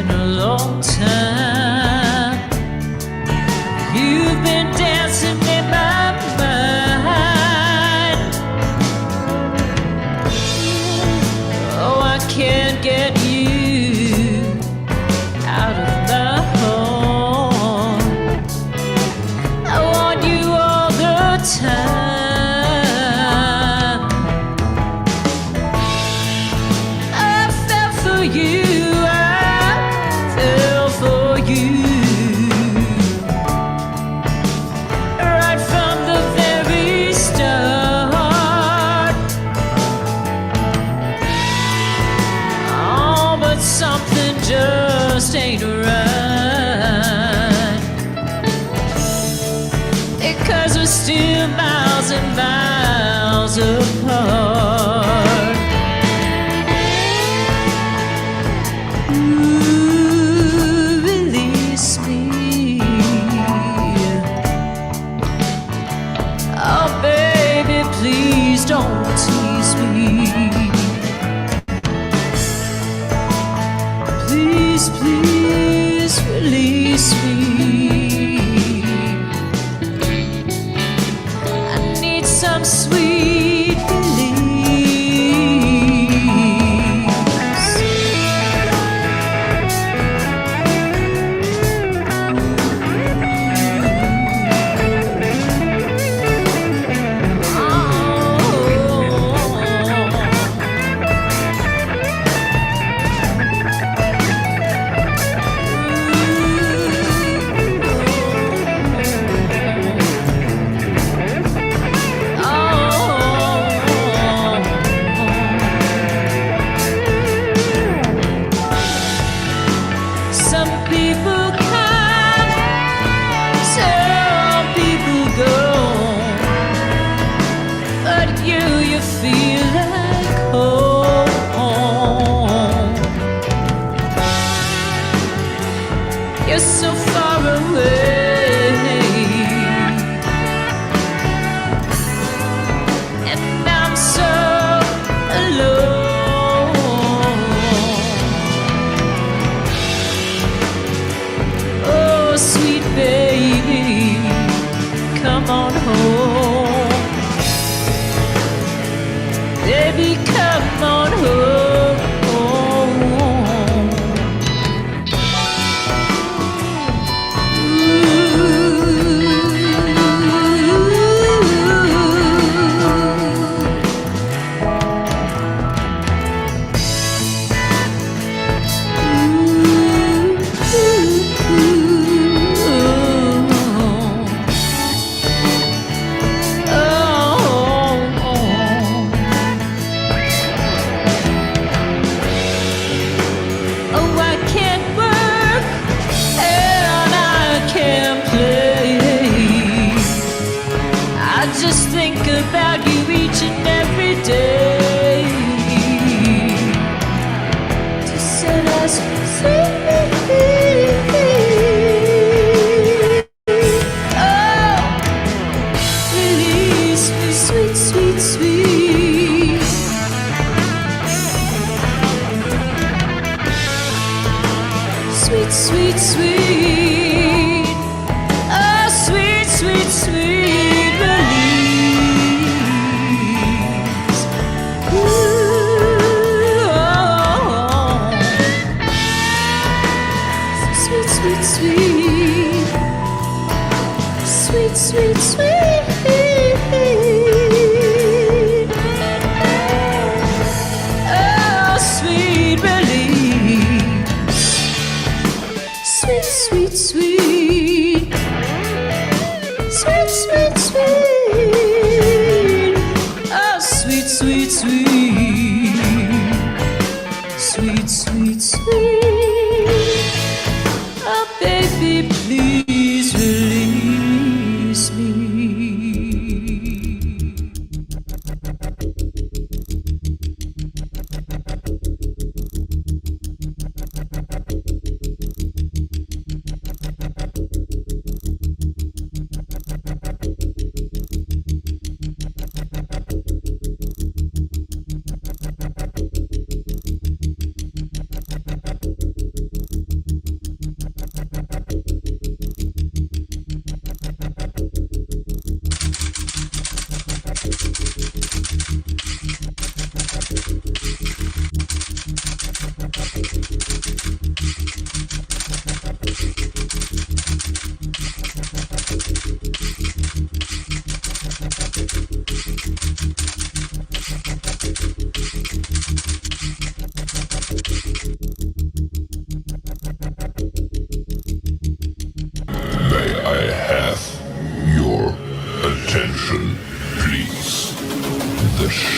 in a long time. You've been dancing in my mind. Oh, I can't get you out of my heart. I want you all the time. I fell for you, I fell for you. Right from the very start. Oh, but something just ain't right. Because we're still miles and miles apart. Ooh, release me. Oh, baby, please don't tease me. Please, please release me. I need some sweet release. Some people come, some people go, but you feel like home. You're so far away, and I'm so alone. Oh, sweet baby, come on home. Baby, come on home. Oh, I can't work and I can't play. I just think about you each and every day. To set us free. Oh, release me, sweet, sweet, sweet. Sweet, sweet, sweet. Oh, sweet, sweet, sweet release. Ooh, oh. Sweet, sweet, sweet. Sweet, sweet, sweet. Oh, sweet release. Sweet, sweet, sweet. Sweet, sweet, sweet. Oh, sweet, sweet, sweet. Sweet, sweet, sweet. Oh, baby, please release me.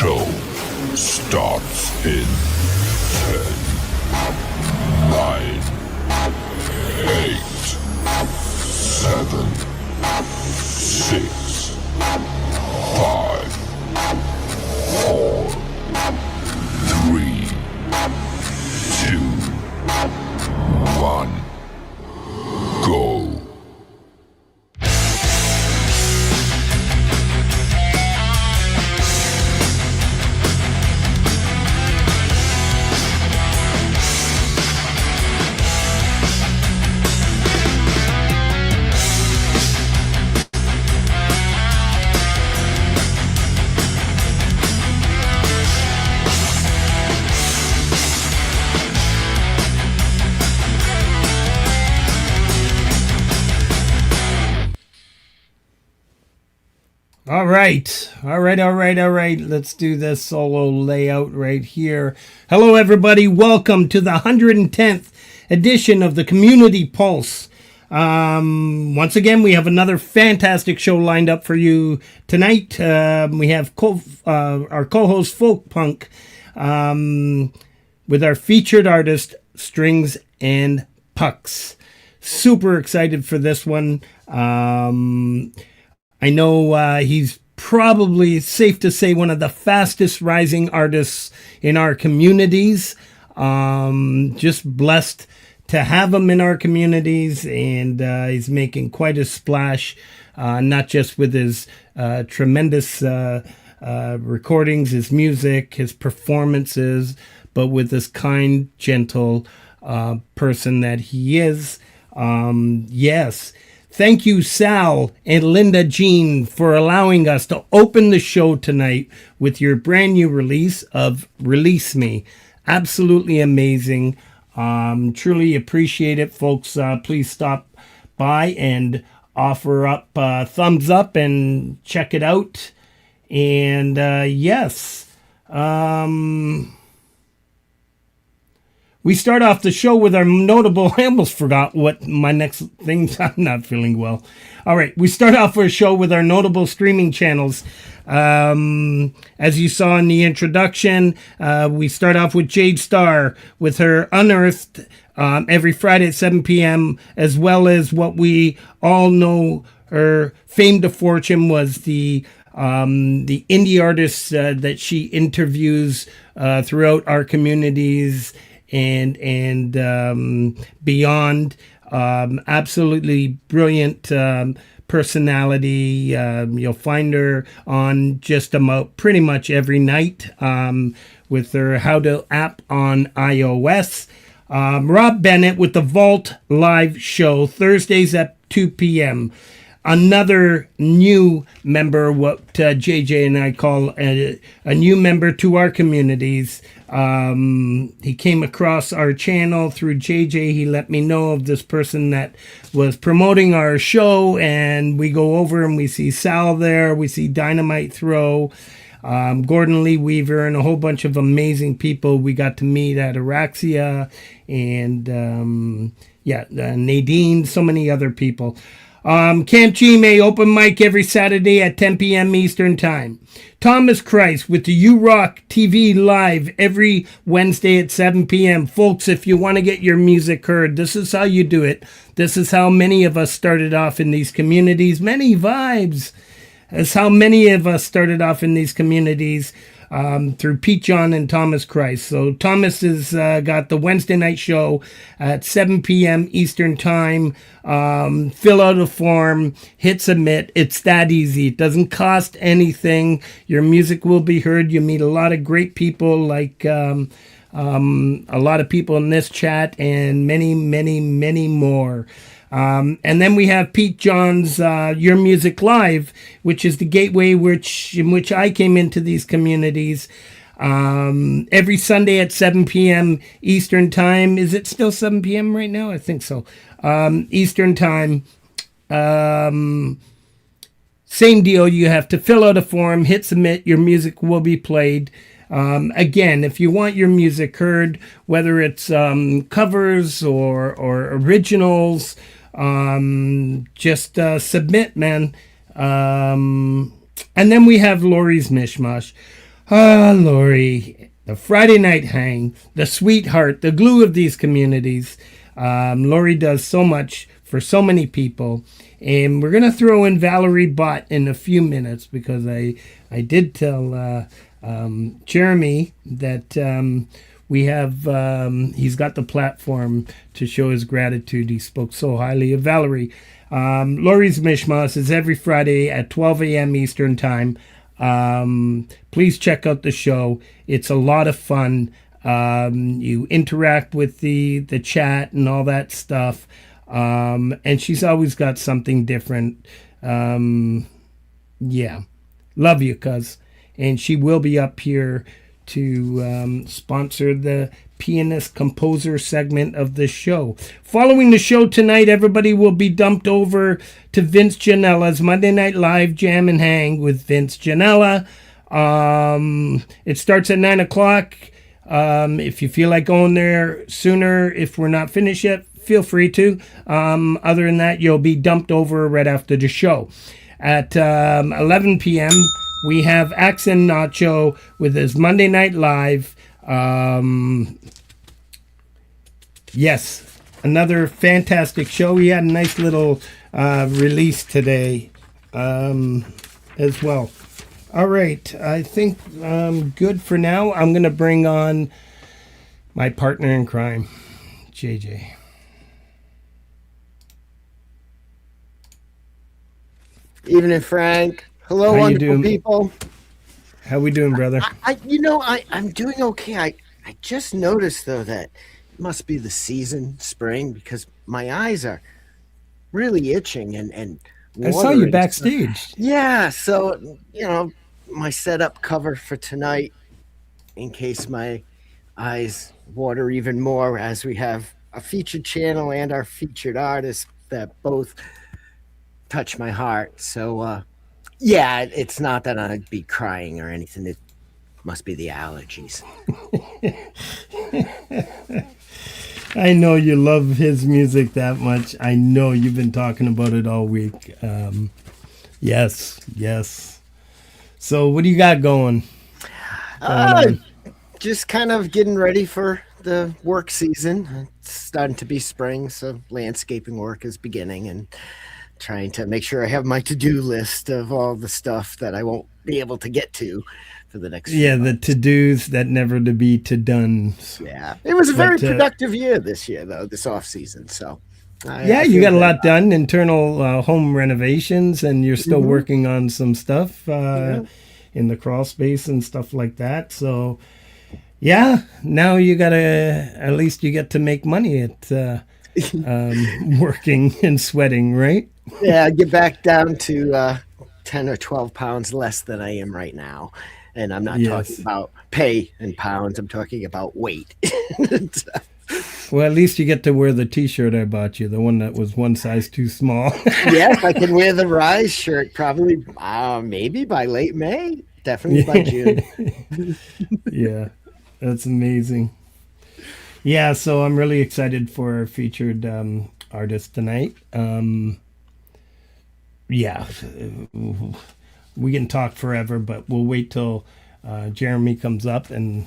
show starts in 10, 9, 8, 7, 6, 5, 4, 3, 2, 1, go. All right. Let's do this solo layout right here. Hello, everybody. Welcome to the 110th edition of the Community Pulse. Once again, we have another fantastic show lined up for you tonight. We have our co-host Folk Punk with our featured artist, Strings and Pucks. Super excited for this one. I know he's probably, safe to say, one of the fastest rising artists in our communities. Just blessed to have him in our communities, and he's making quite a splash, not just with his tremendous recordings, his music, his performances, but with this kind, gentle person that he is. Yes. Thank you, Sal and Linda Jean, for allowing us to open the show tonight with your brand new release of Release Me. Absolutely amazing. Truly appreciate it, folks. Please stop by and offer up thumbs up and check it out. And yes. We start off the show with our notable, I almost forgot what my next thing, I'm not feeling well. All right, we start off our show with our notable streaming channels. As you saw in the introduction, we start off with Jade Starr with her Unearthed every Friday at 7 p.m., as well as what we all know her fame to fortune was the indie artists that she interviews throughout our communities and beyond. Absolutely brilliant personality. You'll find her on just about pretty much every night with her How To app on iOS. Rob Bennett with the Vault live show Thursdays at 2 p.m. Another new member, what JJ and I call a new member to our communities. He came across our channel through JJ. He let me know of this person that was promoting our show, and we go over and we see Sal there. We see Dynamite Throw, Gordon Lee Weaver, and a whole bunch of amazing people we got to meet at Araxia, and Nadine, so many other people. CampGmay open mic every Saturday at 10 p.m. Eastern Time. Thomas Christ with the U-Rock TV live every Wednesday at 7 p.m. Folks, if you want to get your music heard, this is how you do it. This is how many of us started off in these communities. Many vibes. That's how many of us started off in these communities. Through Pete John and Thomas Christ. So Thomas has got the Wednesday night show at 7 p.m. Eastern Time. Fill out a form, hit submit. It's that easy. It doesn't cost anything. Your music will be heard. You meet a lot of great people like a lot of people in this chat and many, many, many more. And then we have Pete John's Your Music Live, which is the gateway in which I came into these communities. Every Sunday at 7 p.m. Eastern Time. Is it still 7 p.m. right now? I think so. Eastern Time. Same deal. You have to fill out a form, hit submit. Your music will be played. Again, if you want your music heard, whether it's covers or originals, just submit, man. And then we have Laurie's Mishmosh. Ah, Laurie, the Friday night hang, the sweetheart, the glue of these communities. Laurie does so much for so many people. And we're going to throw in Valerie Bott in a few minutes because I did tell Jeremy that we have, he's got the platform to show his gratitude. He spoke so highly of Valerie. Laurie's Mishmosh is every Friday at 12 a.m. Eastern Time. Please check out the show. It's a lot of fun. You interact with the chat and all that stuff. And she's always got something different. Yeah. Love you, cuz. And she will be up here to sponsor the pianist composer segment of the show. Following the show tonight, everybody will be dumped over to Vince Gianella's Monday Night Live Jam and Hang with Vince Gianella. It starts at 9 o'clock. If you feel like going there sooner, if we're not finished yet, feel free to. Other than that, you'll be dumped over right after the show. At 11 p.m., we have Accent Nacho with his Monday Night Live. Yes, another fantastic show. We had a nice little release today as well. All right, I think good for now. I'm going to bring on my partner in crime, JJ. Evening, Frank. Hello, How you wonderful doing? People. How we doing, brother? I'm doing okay. I just noticed, though, that it must be the season, spring, because my eyes are really itching and I saw you watering. backstage. Yeah, so, my setup cover for tonight, in case my eyes water even more, as we have a featured channel and our featured artist that both touch my heart. So, yeah, it's not that I'd be crying or anything. It must be the allergies. I know you love his music that much. I know you've been talking about it all week. Yes. So what do you got going on? Just kind of getting ready for the work season. It's starting to be spring, so landscaping work is beginning and trying to make sure I have my to-do list of all the stuff that I won't be able to get to for the next few months. The to-dos that never to be to-done. Yeah. It was a very productive year this year, though, this off-season, so... you got a lot done, internal home renovations, and you're still working on some stuff in the crawl space and stuff like that. So, yeah, now you got to, at least you get to make money at working and sweating, right? Yeah, I get back down to 10 or 12 pounds less than I am right now. And I'm not talking about pay in pounds. I'm talking about weight. Well, at least you get to wear the T-shirt I bought you, the one that was one size too small. Yes, I can wear the Rise shirt probably, maybe by late May. Definitely by June. Yeah, that's amazing. Yeah, so I'm really excited for our featured artist tonight. Yeah, we can talk forever, but we'll wait till Jeremy comes up and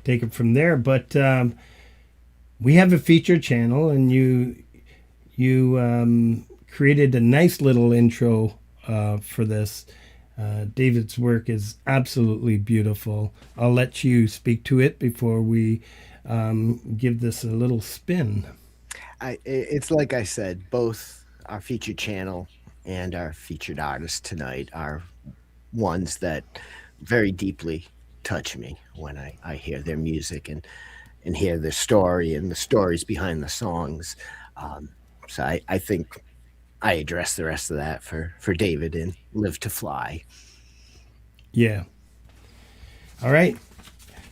take it from there. But we have a featured channel, and you created a nice little intro for this. David's work is absolutely beautiful. I'll let you speak to it before we give this a little spin. It's like I said, both our featured channel and our featured artist tonight are ones that very deeply touch me when I hear their music and hear their story and the stories behind the songs. So I think I address the rest of that for David in Live to Fly. Yeah. All right.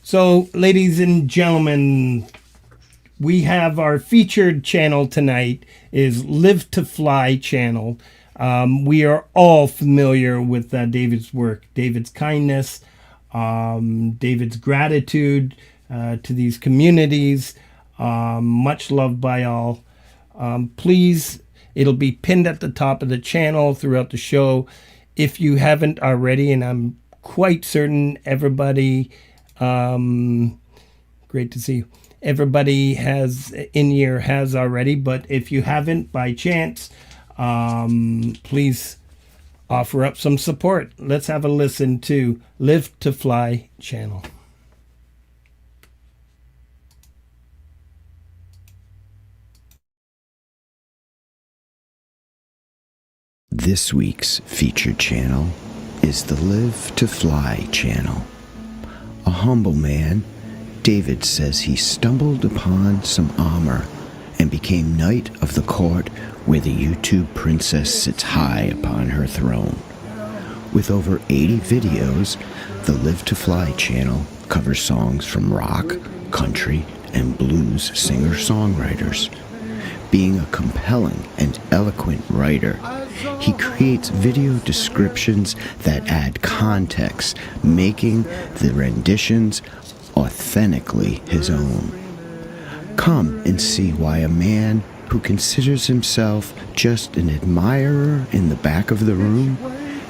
So, ladies and gentlemen, we have our featured channel tonight is Live to Fly channel. We are all familiar with David's work, David's kindness, David's gratitude to these communities, much loved by all. Please, it'll be pinned at the top of the channel throughout the show. If you haven't already, and I'm quite certain everybody, great to see you. Everybody has already, but if you haven't by chance, please offer up some support. Let's have a listen to Live to Fly channel. This week's featured channel is the Live to Fly channel. A humble man, David says he stumbled upon some armor and became knight of the court where the YouTube princess sits high upon her throne. With over 80 videos, the Live to Fly channel covers songs from rock, country, and blues singer-songwriters. Being a compelling and eloquent writer, he creates video descriptions that add context, making the renditions authentically his own. Come and see why a man who considers himself just an admirer in the back of the room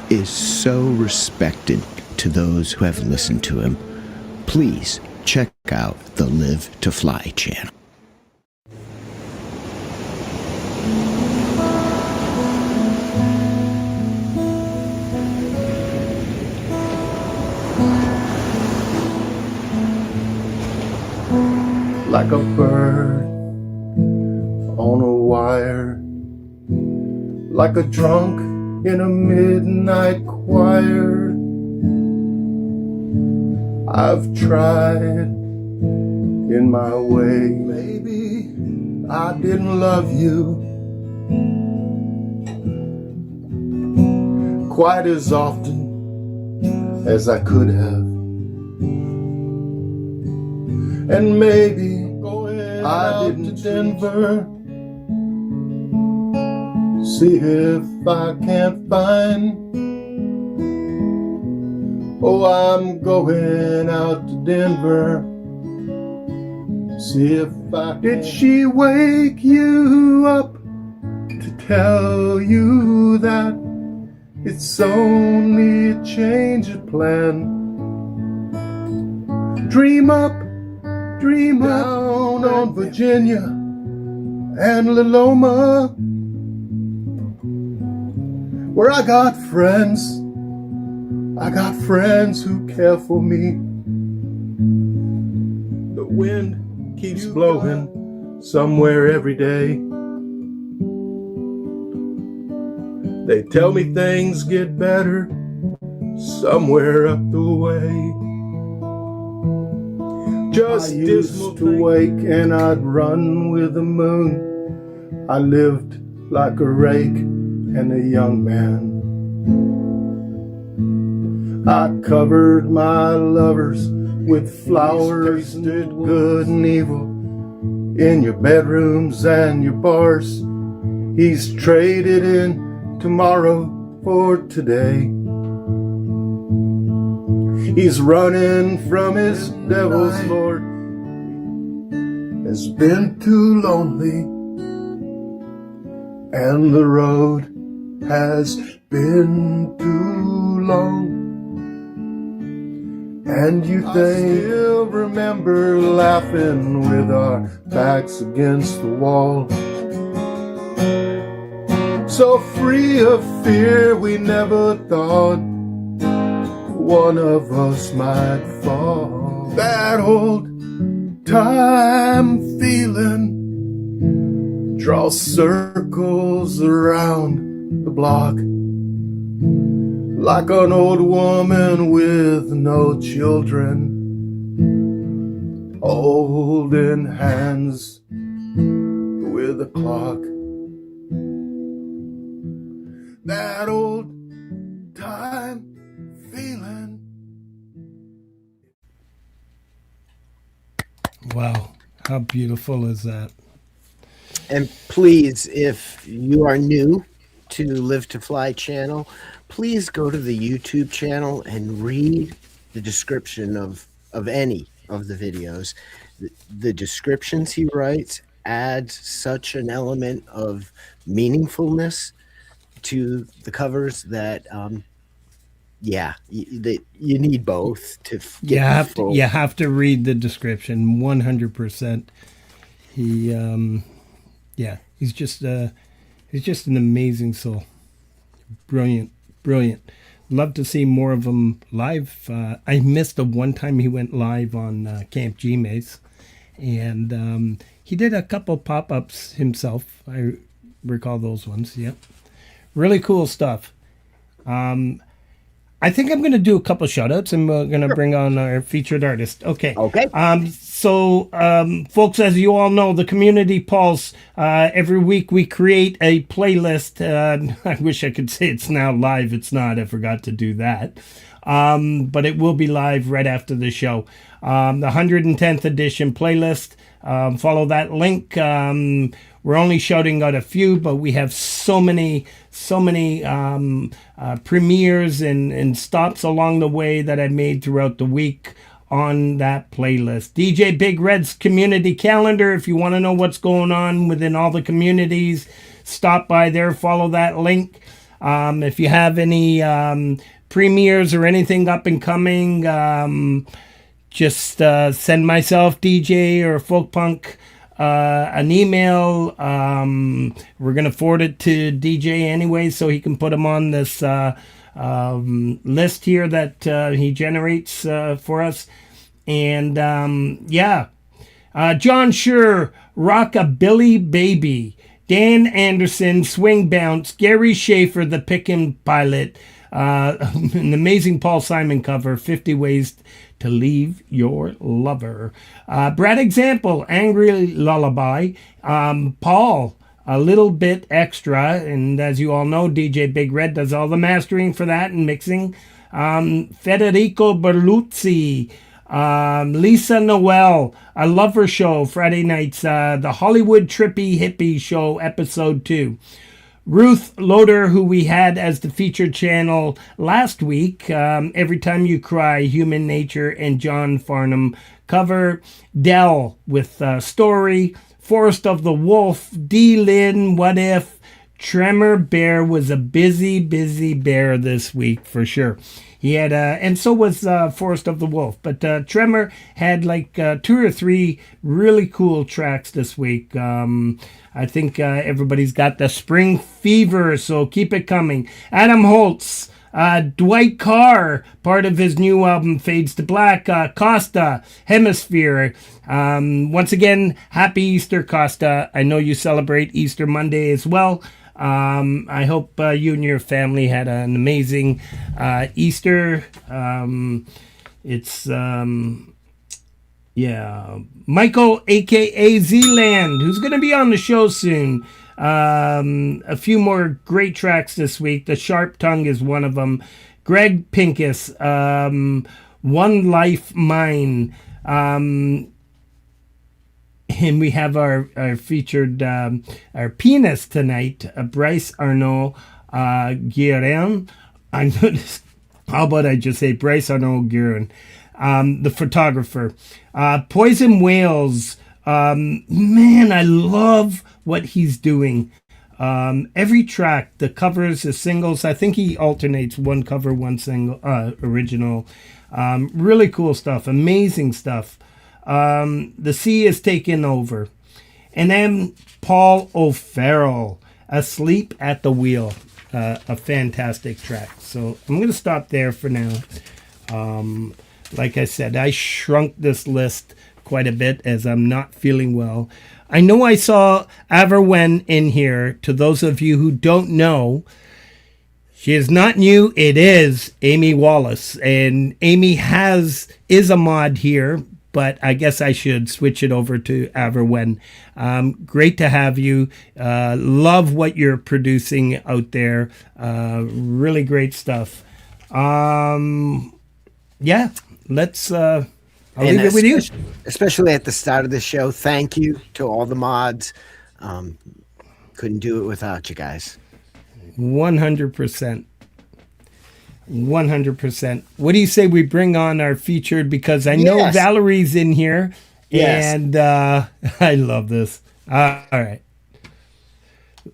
is so respected to those who have listened to him. Please check out the Live to Fly channel. Like a bird on a wire, like a drunk in a midnight choir. I've tried in my way. Maybe I didn't love you quite as often as I could have. And maybe I didn't to Denver, see if I can't find. Oh, I'm going out to Denver, see if I can. Did she wake you up to tell you that it's only a change of plan? Dream up down on Virginia and Liloma, where I got friends who care for me. The wind keeps blowing somewhere every day. They tell me things get better somewhere up the way. Just used to wake and I'd run with the moon. I lived like a rake and a young man. I covered my lovers with flowers, did good and evil in your bedrooms and your bars. He's traded in tomorrow for today. He's running from his devil's lord. Has been too lonely, and the road has been too long. And you think I still remember laughing with our backs against the wall. So free of fear, we never thought one of us might fall. That old time feeling draws circles around the block, like an old woman with no children, holding hands with a clock. That old time feeling. Wow, how beautiful is that? And please, if you are new to Live to Fly channel, please go to the YouTube channel and read the description of any of the videos. The descriptions he writes adds such an element of meaningfulness to the covers that yeah, you need both to get You the have to, full. you have to read the description 100%. He, yeah, he's just an amazing soul. Brilliant, brilliant. Love to see more of him live. I missed the one time he went live on CampGmay, and he did a couple pop-ups himself. I recall those ones. Yep, really cool stuff. I think I'm going to do a couple shout-outs, and we're going to bring on our featured artist. Okay. Okay. So, folks, as you all know, the Community Pulse, every week we create a playlist. I wish I could say it's now live. It's not. I forgot to do that. But it will be live right after the show. The 110th edition playlist. Follow that link. We're only shouting out a few, but we have so many premieres and stops along the way that I made throughout the week on that playlist. DJ Big Red's community calendar. If you want to know what's going on within all the communities, stop by there, follow that link. If you have any premieres or anything up and coming, just send myself, DJ, or Folk Punk an email. We're going to forward it to DJ anyway, so he can put them on this list here that he generates for us. And John Schur, Rockabilly Baby, Dan Anderson, Swing Bounce, Gary Schaefer, the Pickin' Pilot, an amazing Paul Simon cover, 50 Ways to Leave Your Lover. Brad Example, Angry Lullaby. Paul, A Little Bit Extra. And as you all know, DJ Big Red does all the mastering for that and mixing. Federico Berluzzi. Lisa Noel, A Lover Show, Friday nights. The Hollywood Trippy Hippie Show, episode 2. Ruth Loader, who we had as the featured channel last week, Every Time You Cry, Human Nature, and John Farnham cover. Dell with Story, Forest of the Wolf, D. Lynn, What If. Tremor Bear was a busy bear this week for sure. He had, and so was Forest of the Wolf. But Tremor had like 2 or 3 really cool tracks this week. I think everybody's got the spring fever, so keep it coming. Adam Holtz, Dwight Carr, part of his new album Fades to Black. Costa, Hemisphere. Once again, happy Easter, Costa. I know you celebrate Easter Monday as well. I hope you and your family had an amazing Easter. Michael, a.k.a. Zealand, who's going to be on the show soon. A few more great tracks this week. The Sharp Tongue is one of them. Greg Pincus, One Life Mine. And we have our featured, our pianist tonight, Bryce ArnaudGuerin. How about I just say Bryce ArnaudGuerin, the photographer. Poison Whales, man, I love what he's doing. Every track, the covers, the singles, I think he alternates one cover, one single, original. Really cool stuff, amazing stuff. The Sea is Taken Over. And then Paul O'Farrell, Asleep at the Wheel. A fantastic track. So I'm going to stop there for now. Like I said, I shrunk this list quite a bit as I'm not feeling well. I know I saw Averwen in here. To those of you who don't know, she is not new. It is Amy Wallace. And Amy is a mod here, but I guess I should switch it over to Averwen. Great to have you. Love what you're producing out there. Really great stuff. Let's... I'll leave it with you. Especially at the start of the show, thank you to all the mods. Couldn't do it without you guys. 100%. 100%. What do you say we bring on our featured? Because I know Valerie's in here. Yes. And I love this. All right.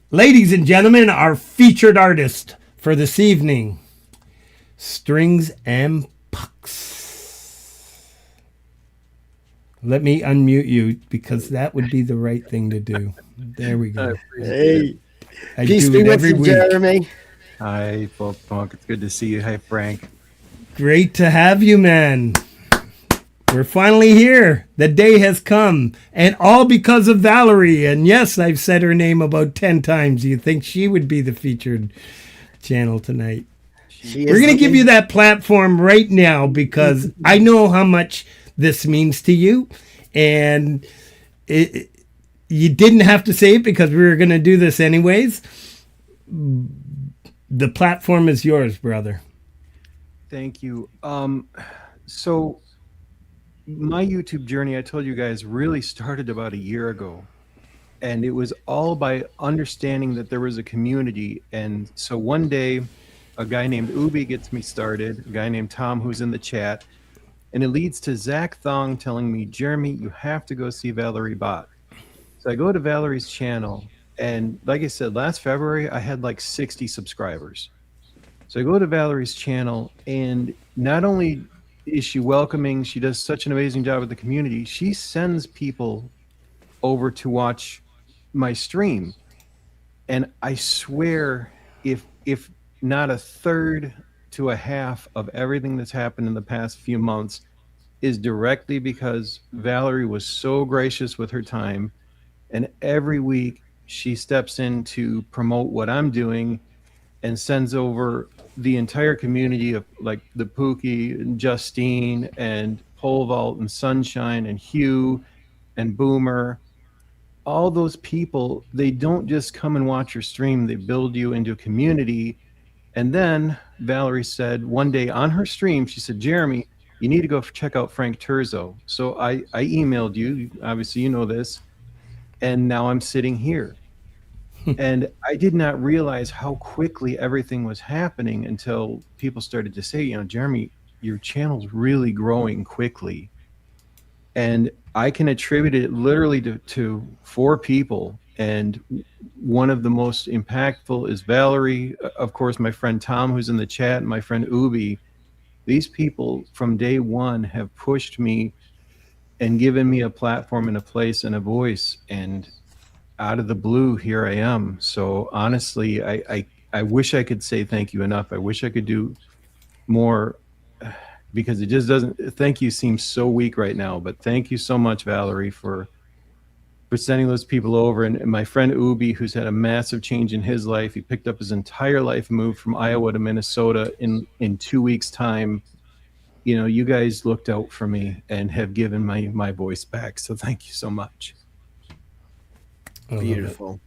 Ladies and gentlemen, our featured artist for this evening, Strings and pucks. Let me unmute you because that would be the right thing to do. There we go. Hey, I peace do be it with every you, week. Jeremy. Hi, Folk Punk. It's good to see you. Hi, Frank. Great to have you, man. We're finally here. The day has come. And all because of Valerie. And yes, I've said her name about 10 times. You think she would be the featured channel tonight? We're going to give you that platform right now because I know how much this means to you. And you didn't have to say it because we were going to do this anyways. The platform is yours, brother. Thank you. So my YouTube journey, I told you guys, really started about a year ago. And it was all by understanding that there was a community. And so one day, a guy named Ubi gets me started, a guy named Tom who's in the chat. And it leads to Zach Thong telling me, Jeremy, you have to go see Valerie Bott. So I go to Valerie's channel. And like I said, last February, I had like 60 subscribers. So I go to Valerie's channel, and not only is she welcoming, she does such an amazing job with the community, she sends people over to watch my stream. And I swear, if not a third to a half of everything that's happened in the past few months is directly because Valerie was so gracious with her time. And every week she steps in to promote what I'm doing and sends over the entire community of like the Pookie and Justine and Pole Vault and Sunshine and Hugh and Boomer. All those people, they don't just come and watch your stream, they build you into a community. And then Valerie said one day on her stream, she said, Jeremy, you need to go check out Frank Terzo. So I emailed you, obviously you know this, and now I'm sitting here. And I did not realize how quickly everything was happening until people started to say, you know, Jeremy, your channel's really growing quickly. And I can attribute it literally to 4 people. And one of the most impactful is Valerie, of course, my friend Tom, who's in the chat, and my friend Ubi. These people from day one have pushed me and given me a platform and a place and a voice. And out of the blue, here I am. So honestly, I wish I could say thank you enough. I wish I could do more because it just doesn't. Thank you seems so weak right now, but thank you so much, Valerie, for sending those people over. And my friend Ubi, who's had a massive change in his life. He picked up his entire life, moved from Iowa to Minnesota in 2 weeks' time. You know, you guys looked out for me and have given my voice back. So thank you so much. Beautiful.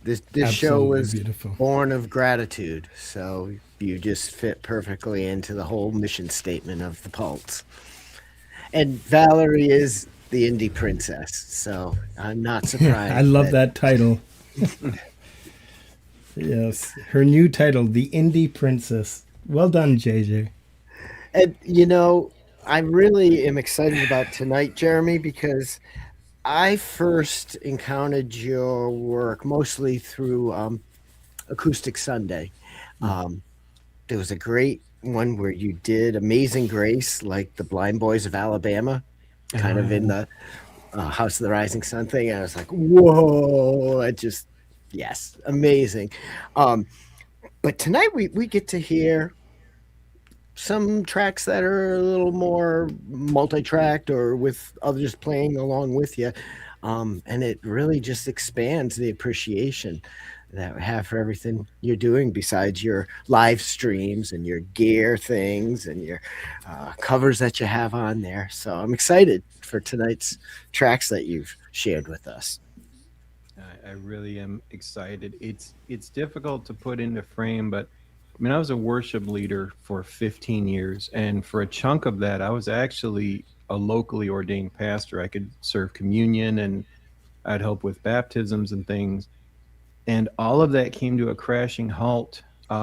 This show was born of gratitude, so you just fit perfectly into the whole mission statement of the Pulse. And Valerie is the indie princess, so I'm not surprised. I love that title. Yes, her new title, the indie princess. Well done, JJ. And you know, I really am excited about tonight, Jeremy, because I first encountered your work mostly through Acoustic Sunday. There was a great one where you did Amazing Grace, like the Blind Boys of Alabama, kind of in the House of the Rising Sun thing. And I was like, whoa, it just, yes, amazing. But tonight we get to hear some tracks that are a little more multi-tracked or with others playing along with you. And it really just expands the appreciation that we have for everything you're doing besides your live streams and your gear things and your covers that you have on there. So I'm excited for tonight's tracks that you've shared with us. I really am excited. It's difficult to put into frame, but I mean, I was a worship leader for 15 years, and for a chunk of that, I was actually a locally ordained pastor. I could serve communion, and I'd help with baptisms and things. And all of that came to a crashing halt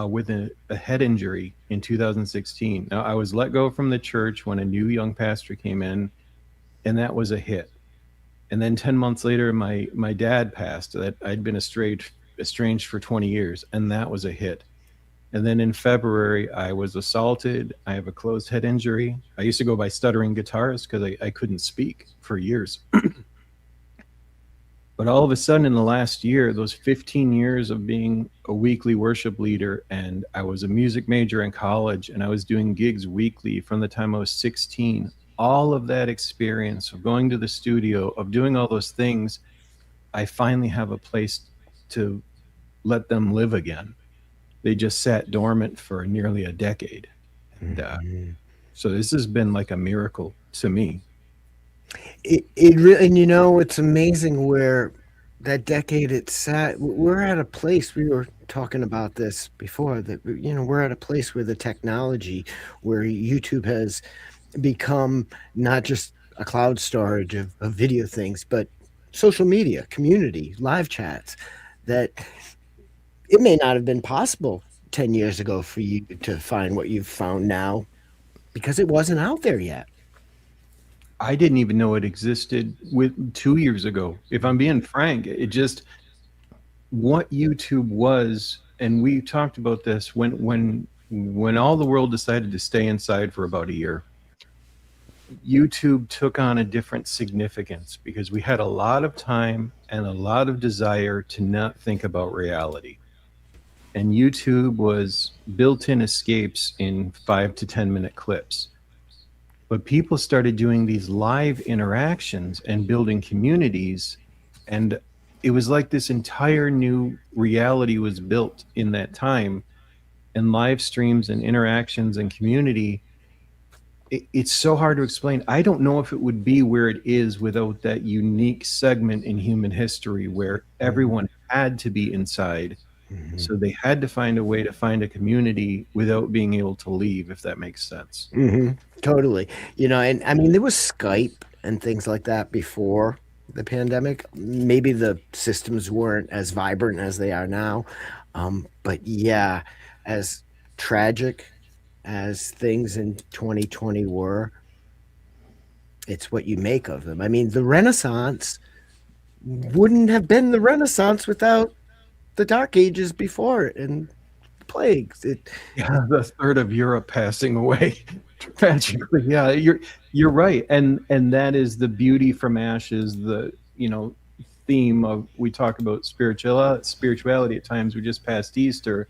with a head injury in 2016. Now, I was let go from the church when a new young pastor came in, and that was a hit. And then 10 months later, my dad passed. That I'd been estranged for 20 years, and that was a hit. And then in February, I was assaulted. I have a closed head injury. I used to go by stuttering guitarist because I couldn't speak for years. But all of a sudden in the last year, those 15 years of being a weekly worship leader, and I was a music major in college, and I was doing gigs weekly from the time I was 16, all of that experience of going to the studio, of doing all those things, I finally have a place to let them live again. They just sat dormant for nearly a decade. And so this has been like a miracle to me. It really, and you know, it's amazing where that decade it sat. We're at a place, we were talking about this before, that, you know, we're at a place where the technology, where YouTube has become not just a cloud storage of video things, but social media, community, live chats, that it may not have been possible 10 years ago for you to find what you've found now because it wasn't out there yet. I didn't even know it existed 2 years ago. If I'm being frank, it just, what YouTube was, and we talked about this when all the world decided to stay inside for about a year, YouTube took on a different significance because we had a lot of time and a lot of desire to not think about reality. And YouTube was built-in escapes in 5 to 10 minute clips. But people started doing these live interactions and building communities. And it was like this entire new reality was built in that time. And live streams and interactions and community, it's so hard to explain. I don't know if it would be where it is without that unique segment in human history where everyone had to be inside. So they had to find a way to find a community without being able to leave, if that makes sense. Totally. You know, and I mean, there was Skype and things like that before the pandemic. Maybe the systems weren't as vibrant as they are now. But yeah, as tragic as things in 2020 were, it's what you make of them. I mean, the Renaissance wouldn't have been the Renaissance without the Dark Ages before it and plagues. Yeah, the third of Europe passing away tragically. Yeah, you're right, and that is the beauty from ashes. The theme of, we talk about spirituality at times. We just passed Easter,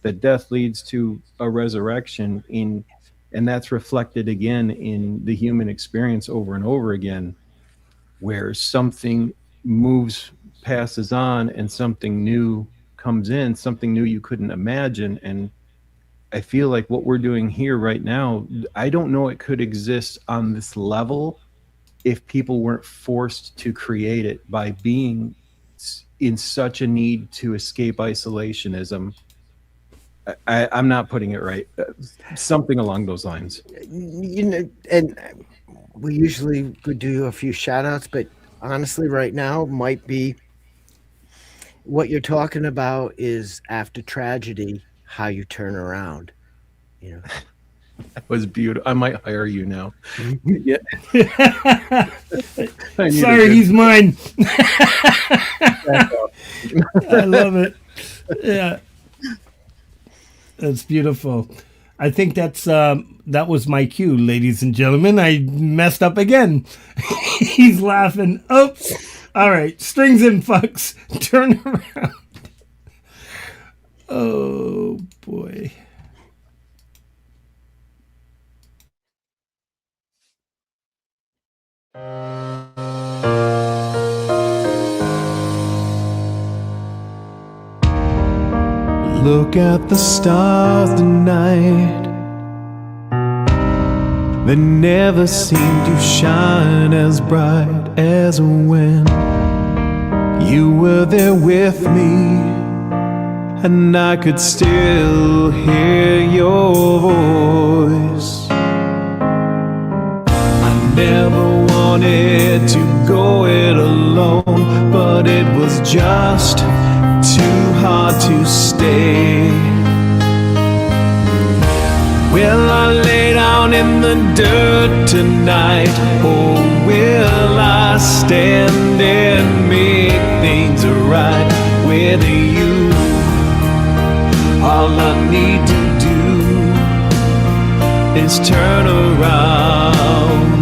that death leads to a resurrection and that's reflected again in the human experience over and over again, where something passes on and something new comes in, something new you couldn't imagine. And I feel like what we're doing here right now, I don't know it could exist on this level if people weren't forced to create it by being in such a need to escape isolationism. I'm not putting it right. Something along those lines. You know, and we usually could do a few shout outs, but honestly right now might be what you're talking about is after tragedy, how you turn around. You know, that was beautiful. I might hire you now. Yeah. Sorry, he's mine. I love it. Yeah, that's beautiful. I think that was my cue, ladies and gentlemen. I messed up again. He's laughing. Oops. All right, strings and fucks. Turn around. Oh boy. Look at the stars tonight. They never seem to shine as bright as when you were there with me, and I could still hear your voice. I never wanted to go it alone, but it was just too hard to stay. Will I lay down in the dirt tonight, or will I stand and make things right with you? All All I need to do is turn around.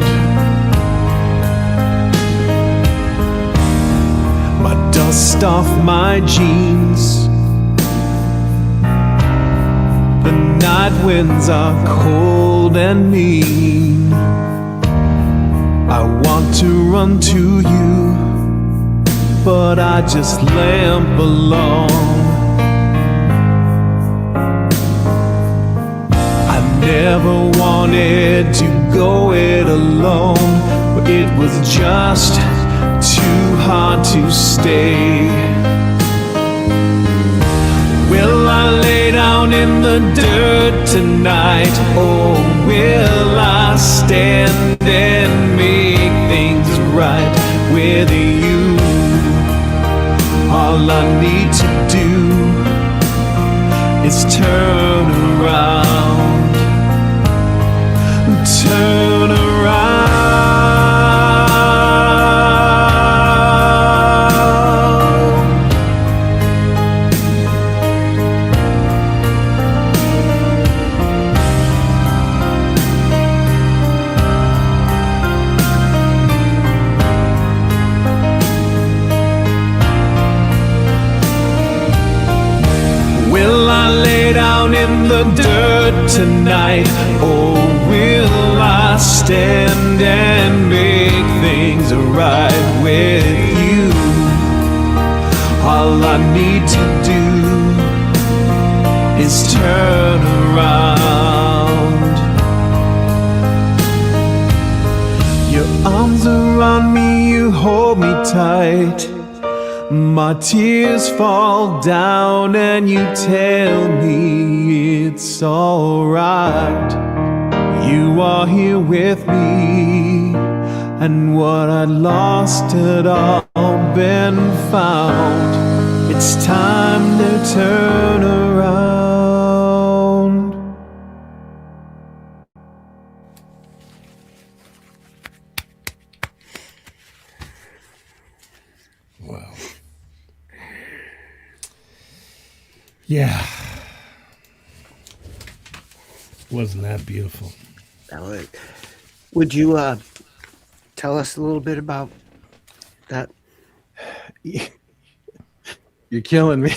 My dust off my jeans. The night winds are cold and mean. I want to run to you, but I just limp along. I never wanted to go it alone, but it was just too hard to stay. Will I lay down in the dirt tonight, or will I stand and make things right with you? All I need to do is turn around, turn around. Will I lay down in the dirt tonight, or will I stand and make things right with you? All I need to do is turn around. Your arms around me, you hold me tight. My tears fall down and you tell me it's alright. You are here with me, and what I lost had all been found. It's time to turn around. Wow. Yeah. Wasn't that beautiful? Would you tell us a little bit about that? You're killing me.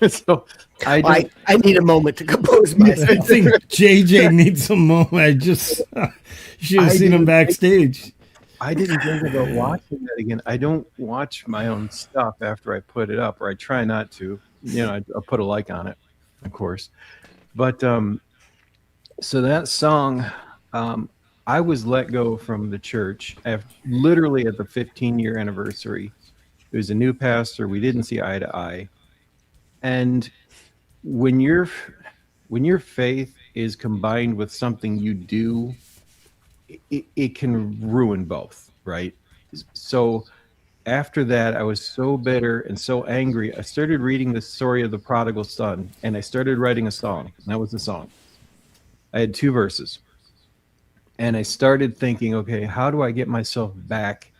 So I need a moment to compose I myself. think JJ needs a moment. I just you should have seen him backstage. I didn't think about watching that again. I don't watch my own stuff after I put it up, or I try not to. You know, I'll put a like on it, of course. But so that song, I was let go from the church literally at the 15-year anniversary. It was a new pastor. We didn't see eye to eye. And when your faith is combined with something you do, it can ruin both, right? So after that, I was so bitter and so angry. I started reading the story of the prodigal son, and I started writing a song. And that was the song. I had 2 verses. And I started thinking, okay, how do I get myself back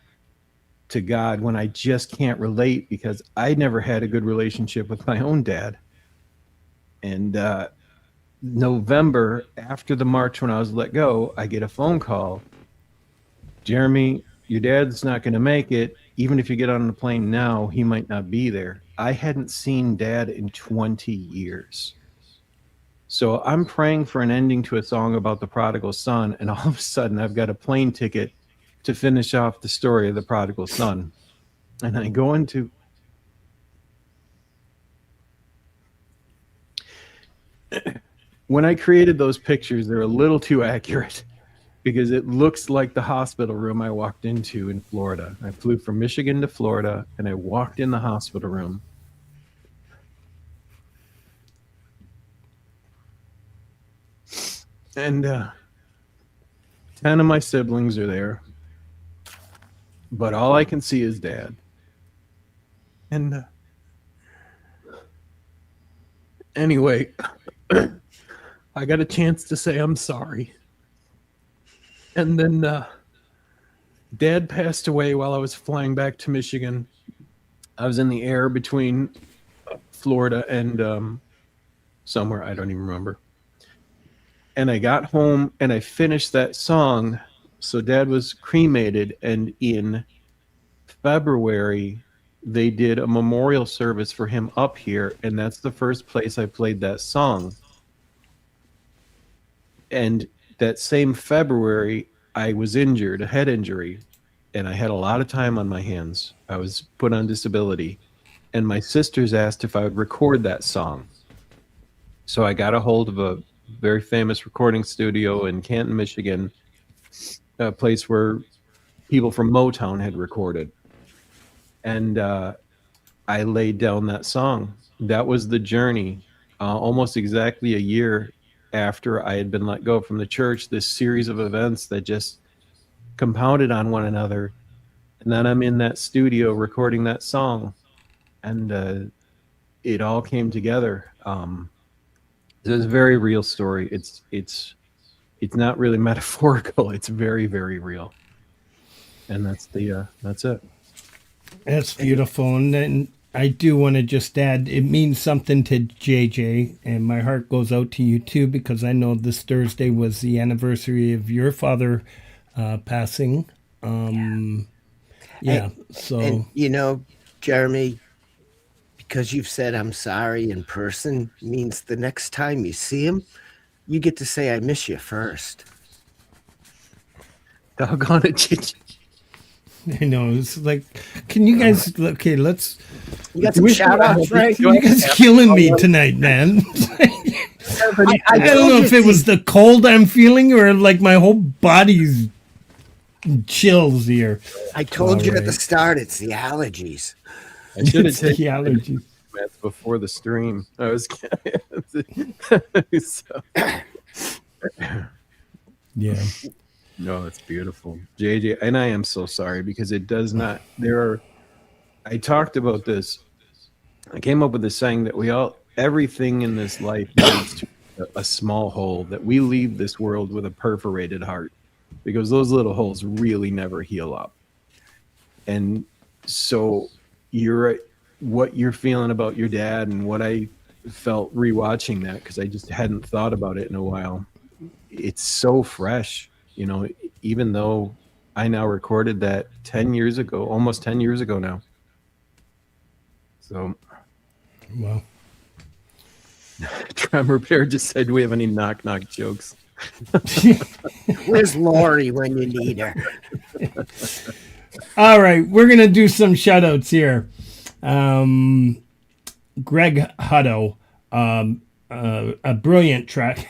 to God when I just can't relate, because I never had a good relationship with my own dad. And November, after the march when I was let go, I get a phone call. Jeremy, your dad's not going to make it. Even if you get on the plane now, he might not be there. I hadn't seen Dad in 20 years. So I'm praying for an ending to a song about the prodigal son, and all of a sudden I've got a plane ticket to finish off the story of the prodigal son. And I go into... When I created those pictures, they're a little too accurate, because it looks like the hospital room I walked into in Florida. I flew from Michigan to Florida, and I walked in the hospital room. And 10 of my siblings are there, but all I can see is Dad. And anyway, I got a chance to say I'm sorry. And then Dad passed away while I was flying back to Michigan. I was in the air between Florida and somewhere. I don't even remember. And I got home and I finished that song. So Dad was cremated, and in February they did a memorial service for him up here, and that's the first place I played that song. And that same February I was injured, a head injury, and I had a lot of time on my hands. I was put on disability, and my sisters asked if I would record that song. So I got a hold of a very famous recording studio in Canton, Michigan, a place where people from Motown had recorded. And I laid down that song. That was the journey. Almost exactly a year after I had been let go from the church, this series of events that just compounded on one another. And then I'm in that studio recording that song, and it all came together. It's a very real story. It's not really metaphorical. It's very, very real. And that's it. That's beautiful. And then I do want to just add, it means something to JJ, and my heart goes out to you too, because I know this Thursday was the anniversary of your father passing. So. And, you know, Jeremy, because you've said I'm sorry in person means the next time you see him, you get to say I miss you first. Doggone it, JJ. I know, it's like, can you guys, okay, let's, You got some shout outs, right? you guys killing me tonight, man. I don't know if it was the cold I'm feeling or like my whole body's chills here. I told you at the start, it's the allergies. I should have It's the taken allergies. meds before the stream. I was so, Yeah. no, it's beautiful, JJ. And I am so sorry because it does not. I talked about this. I came up with this saying that everything in this life leads to a small hole, that we leave this world with a perforated heart, because those little holes really never heal up. And so what you're feeling about your dad and what I felt rewatching that, because I just hadn't thought about it in a while. It's so fresh, you know, even though I now recorded that 10 years ago, almost 10 years ago now. So, Wow. Tremor Bear just said, do we have any knock jokes? Where's Laurie when you need her? All right, we're going to do some shout outs here. Greg Hutto, a brilliant track,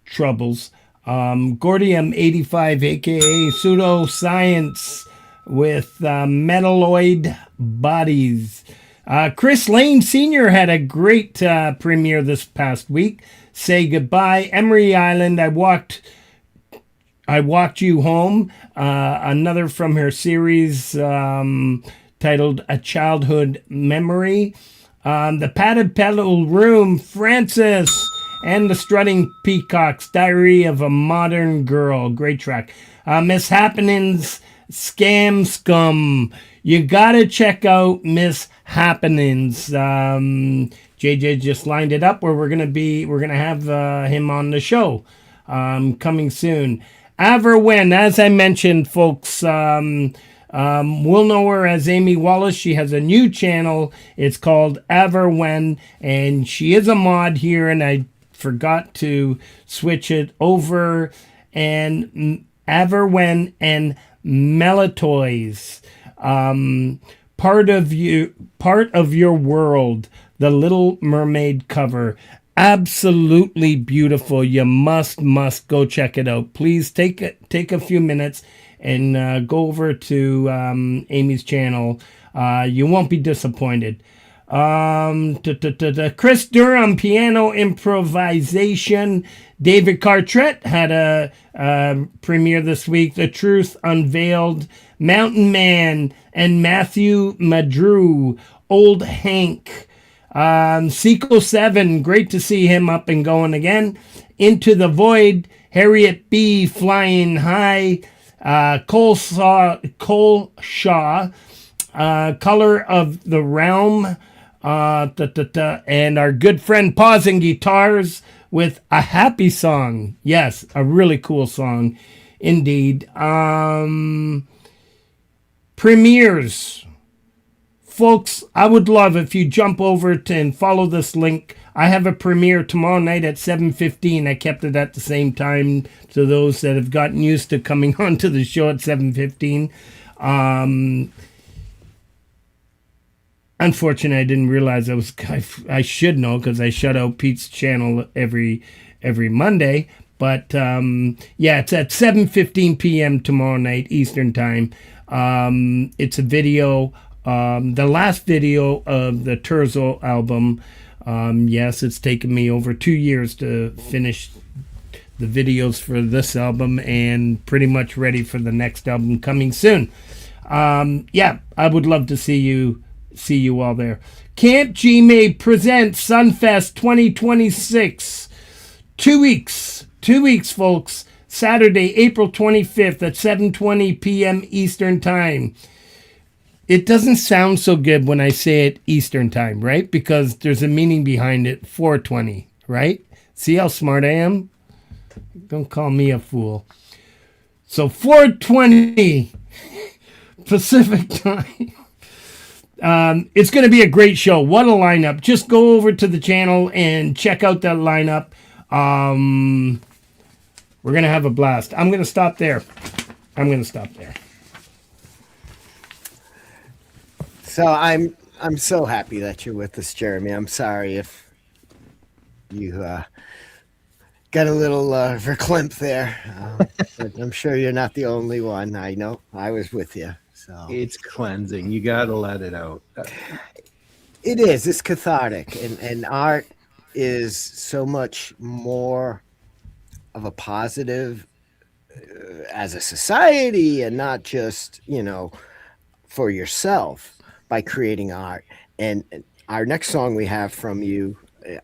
Troubles. Gordium 85, aka Pseudoscience with Metalloid Bodies. Chris Lane Sr. had a great premiere this past week. Say Goodbye. Emery Island, I Walked You Home. Another from her series titled A Childhood Memory. The Padded Pedal Room, Francis. And the Strutting Peacocks, Diary of a Modern Girl. Great track. Miss Happenings, Scam Scum. You gotta check out Miss Happenings. JJ just lined it up where we're gonna have him on the show coming soon. Averwen, as I mentioned, folks, we'll know her as Amy Wallace. She has a new channel. It's called Averwen, and she is a mod here, and I forgot to switch it over. And Averwen and Melatoys, part of your world, the Little Mermaid cover, absolutely beautiful. You must go check it out. Please take a few minutes and go over to Amy's channel. You won't be disappointed. Chris Durham, piano improvisation. David Cartret had a premiere this week. The Truth Unveiled. Mountain Man and Matthew Madru. Old Hank. Seco 7, great to see him up and going again. Into the Void. Harriet B. Flying High. Cole Shaw. Color of the Realm. And our good friend Pausing Guitars with a happy song. Yes, a really cool song indeed. Premieres. Folks, I would love if you jump over to and follow this link. I have a premiere tomorrow night at 7:15. I kept it at the same time to those that have gotten used to coming onto the show at 7:15. Unfortunately, I didn't realize I should know because I shut out Pete's channel every Monday. But yeah, it's at 7:15 p.m. tomorrow night Eastern time. It's a video. The last video of the Terzo album. Yes, it's taken me over 2 years to finish the videos for this album and pretty much ready for the next album coming soon. Yeah, I would love to see you all there. CampGmay presents Sunfest 2026. 2 weeks, folks. Saturday, April 25th at 7:20 p.m. Eastern Time. It doesn't sound so good when I say it Eastern Time, right? Because there's a meaning behind it, 4:20, right? See how smart I am? Don't call me a fool. So 4:20 Pacific Time. It's going to be a great show. What a lineup. Just go over to the channel and check out that lineup. We're going to have a blast. I'm going to stop there. So I'm so happy that you're with us, Jeremy. I'm sorry if you got a little verklempt there. But I'm sure you're not the only one. I know. I was with you. So It's cleansing. You got to let it out. it is. It's cathartic, and art is so much more of a positive as a society, and not just for yourself by creating art. And our next song we have from you,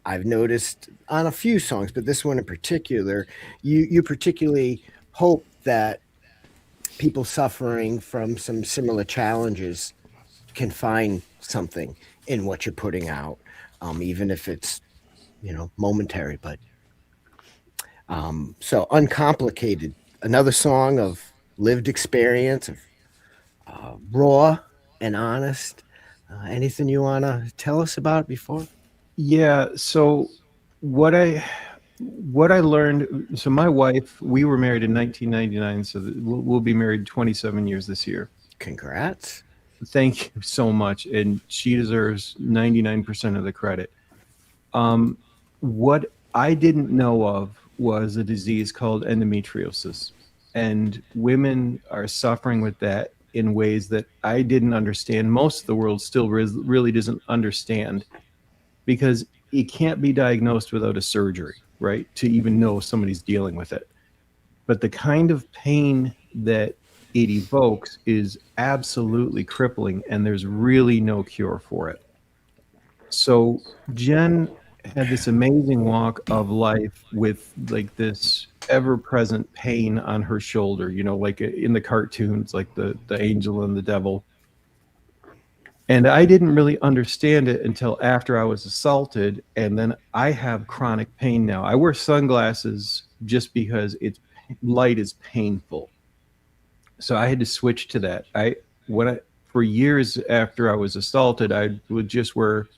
I've noticed on a few songs, but this one in particular, you particularly hope that people suffering from some similar challenges can find something in what you're putting out, even if it's momentary. But so Uncomplicated, another song of lived experience, of raw and honest. Anything you want to tell us about before? Yeah. So what I learned. So my wife, we were married in 1999. So we'll be married 27 years this year. Congrats. Thank you so much. And she deserves 99% of the credit. What I didn't know of was a disease called endometriosis. And women are suffering with that in ways that I didn't understand. Most of the world still really doesn't understand, because it can't be diagnosed without a surgery, right? To even know somebody's dealing with it. But the kind of pain that it evokes is absolutely crippling, and there's really no cure for it. So Jen had this amazing walk of life with like this ever-present pain on her shoulder, like in the cartoons, like the angel and the devil. And I didn't really understand it until after I was assaulted, and then I have chronic pain now. I wear sunglasses just because light is painful. So I had to switch to that. For years after I was assaulted, I would just wear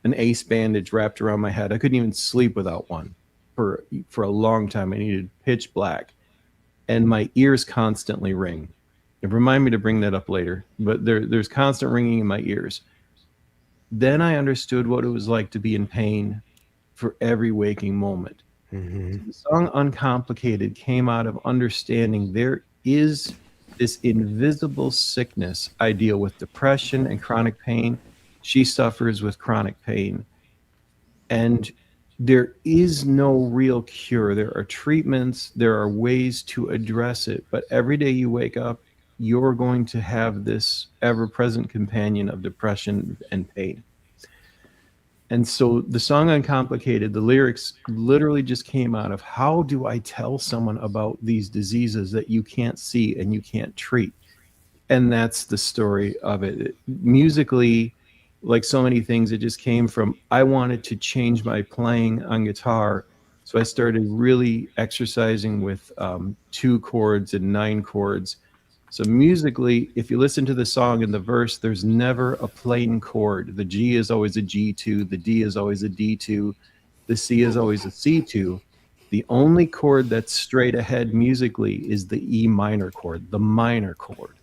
an ace bandage wrapped around my head. I couldn't even sleep without one for a long time. I needed pitch black, and my ears constantly ring. And remind me to bring that up later, but there's constant ringing in my ears. Then I understood what it was like to be in pain for every waking moment. Mm-hmm. So the song Uncomplicated came out of understanding there is this invisible sickness. I deal with depression and chronic pain. She suffers with chronic pain. And there is no real cure. There are treatments, there are ways to address it, but every day you wake up, you're going to have this ever-present companion of depression and pain. And so the song Uncomplicated, the lyrics literally just came out of, how do I tell someone about these diseases that you can't see and you can't treat? And that's the story of it. Musically, like so many things, it just came from, I wanted to change my playing on guitar. So I started really exercising with 2 chords and 9 chords. So musically, if you listen to the song in the verse, there's never a plain chord. The G is always a G2, the D is always a D2, the C is always a C2. The only chord that's straight ahead musically is the E minor chord, the minor chord.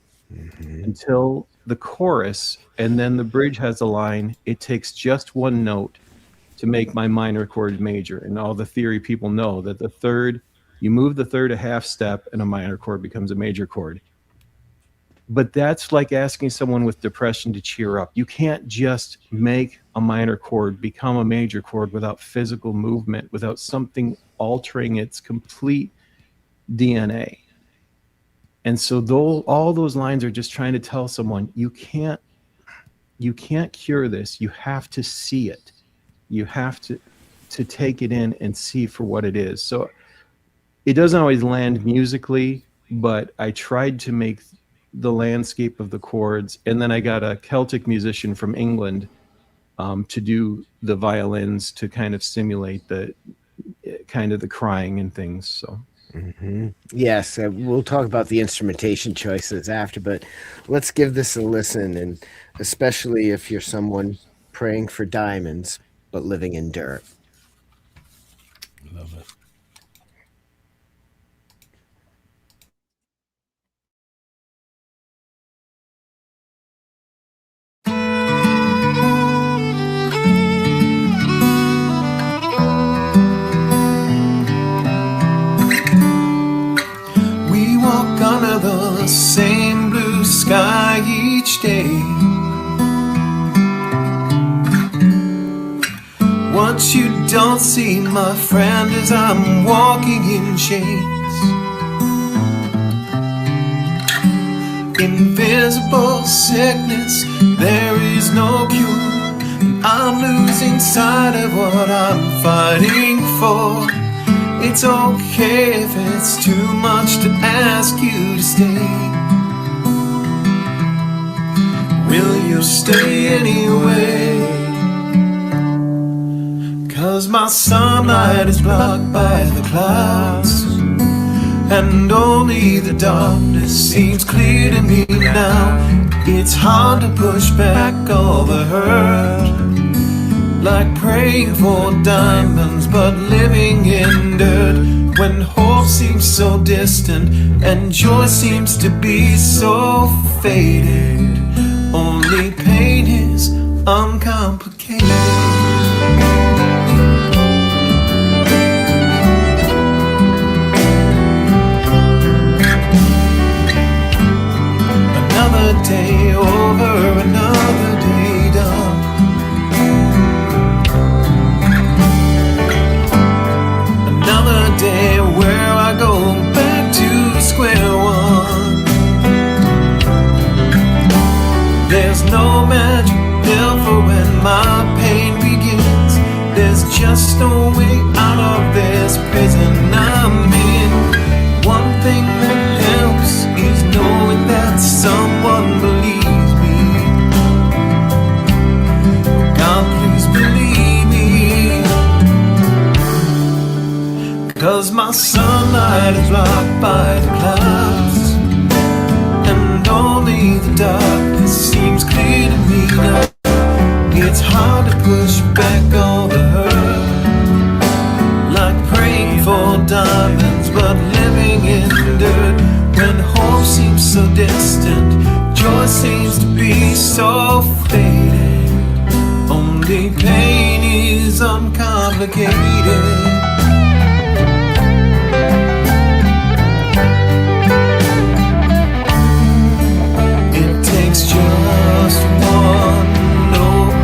Until the chorus, and then the bridge has a line, it takes just one note to make my minor chord major. And all the theory people know that the third, you move the third a half step and a minor chord becomes a major chord. But that's like asking someone with depression to cheer up. You can't just make a minor chord become a major chord without physical movement, without something altering its complete DNA. And so all those lines are just trying to tell someone, you can't cure this. You have to see it. You have to take it in and see for what it is. So it doesn't always land musically, but I tried to make the landscape of the chords. And then I got a Celtic musician from England to do the violins to kind of simulate the crying and things. So. Yes, we'll talk about the instrumentation choices after, but let's give this a listen, and especially if you're someone praying for diamonds but living in dirt. Love it. Under the same blue sky each day. What you don't see, my friend, is I'm walking in chains. Invisible sickness, there is no cure. I'm losing sight of what I'm fighting for. It's okay if it's too much to ask you to stay. Will you stay anyway? 'Cause my sunlight is blocked by the clouds, and only the darkness seems clear to me now. It's hard to push back all the hurt, like praying for diamonds but living in dirt. When hope seems so distant and joy seems to be so faded, only pain is uncomplicated. Another day over, another day done. Another day where I go back to square one. There's no magic pill for when my pain begins. There's just no way out of this prison I'm in. One thing that helps is knowing that someone believes me. God, please believe me. 'Cause my sunlight is blocked by the clouds, and only the darkness seems clear to me now. It's hard to push back all the hurt, like praying for diamonds but living in dirt. When hope seems so distant, joy seems to be so faded, only pain is uncomplicated. Just one note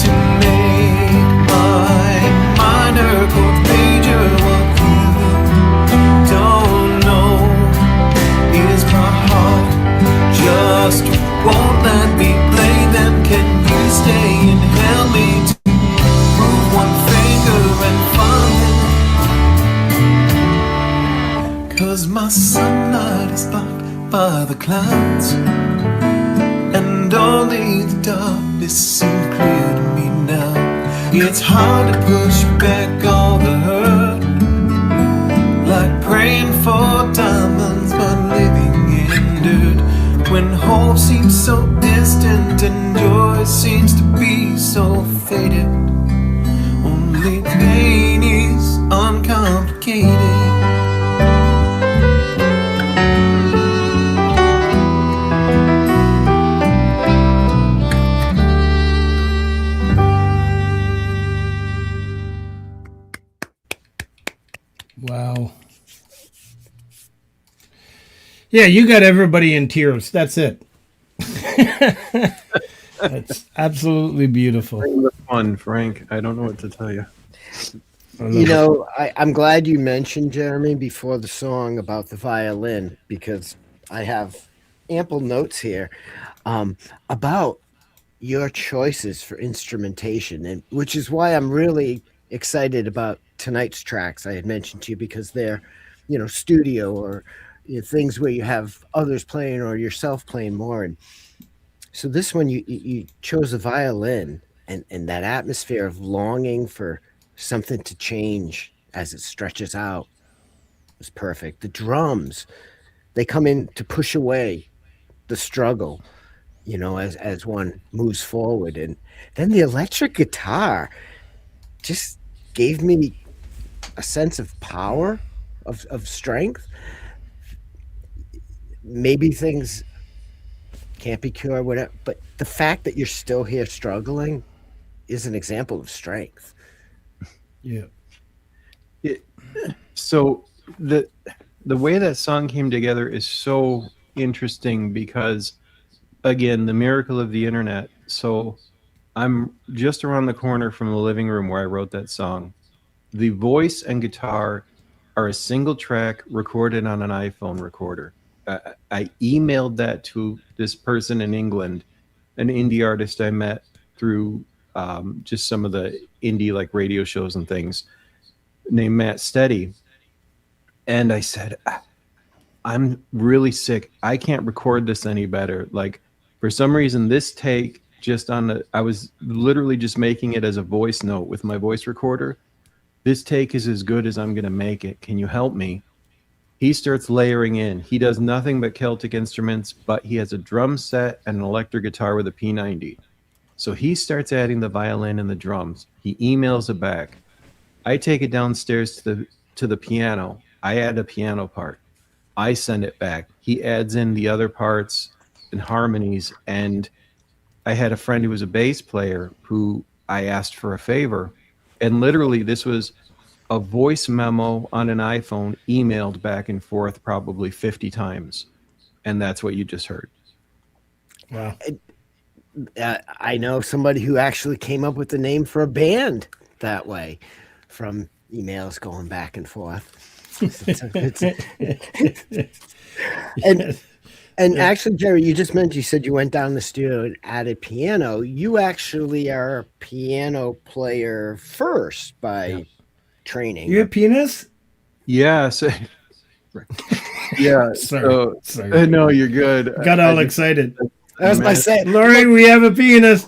to make my minor chord major. What you don't know is my heart just won't let me play. Then can you stay and help me to move one finger and find it? 'Cause my sunlight is blocked by the clouds, and only the darkness this seems clear to me now. It's hard to push back all the hurt, like praying for diamonds but living in dirt. When hope seems so distant and joy seems to be so faded, only pain is uncomplicated. Wow. Yeah, you got everybody in tears. That's it. That's absolutely beautiful. Fun, Frank. I don't know what to tell you. You know, I'm glad you mentioned, Jeremy, before the song about the violin, because I have ample notes here about your choices for instrumentation, and which is why I'm really excited about tonight's tracks I had mentioned to you, because they're, studio or things where you have others playing or yourself playing more. And so this one, you chose a violin, and that atmosphere of longing for something to change as it stretches out was perfect. The drums, they come in to push away the struggle, as one moves forward. And then the electric guitar just gave me a sense of power, of strength. Maybe things can't be cured, whatever, but the fact that you're still here struggling is an example of strength. Yeah. So the way that song came together is so interesting because, again, the miracle of the internet. So I'm just around the corner from the living room where I wrote that song. The voice and guitar are a single track recorded on an iPhone recorder. I emailed that to this person in England, an indie artist I met through just some of the indie like radio shows and things, named Matt Steady. And I said, I'm really sick. I can't record this any better. Like, for some reason, this take I was literally just making it as a voice note with my voice recorder. This take is as good as I'm going to make it. Can you help me? He starts layering in. He does nothing but Celtic instruments, but he has a drum set and an electric guitar with a P90. So he starts adding the violin and the drums. He emails it back. I take it downstairs to the piano. I add a piano part. I send it back. He adds in the other parts and harmonies. And I had a friend who was a bass player who I asked for a favor. And literally this was a voice memo on an iPhone emailed back and forth probably 50 times. And that's what you just heard. Wow. I know somebody who actually came up with the name for a band that way, from emails going back and forth. And actually, Jerry, you just mentioned, you said you went down the studio and added piano. You actually are a piano player first by training. You're a pianist? Yeah. So, yeah. Sorry. No, you're good. Got all excited. That was my say. Laurie, we have a pianist.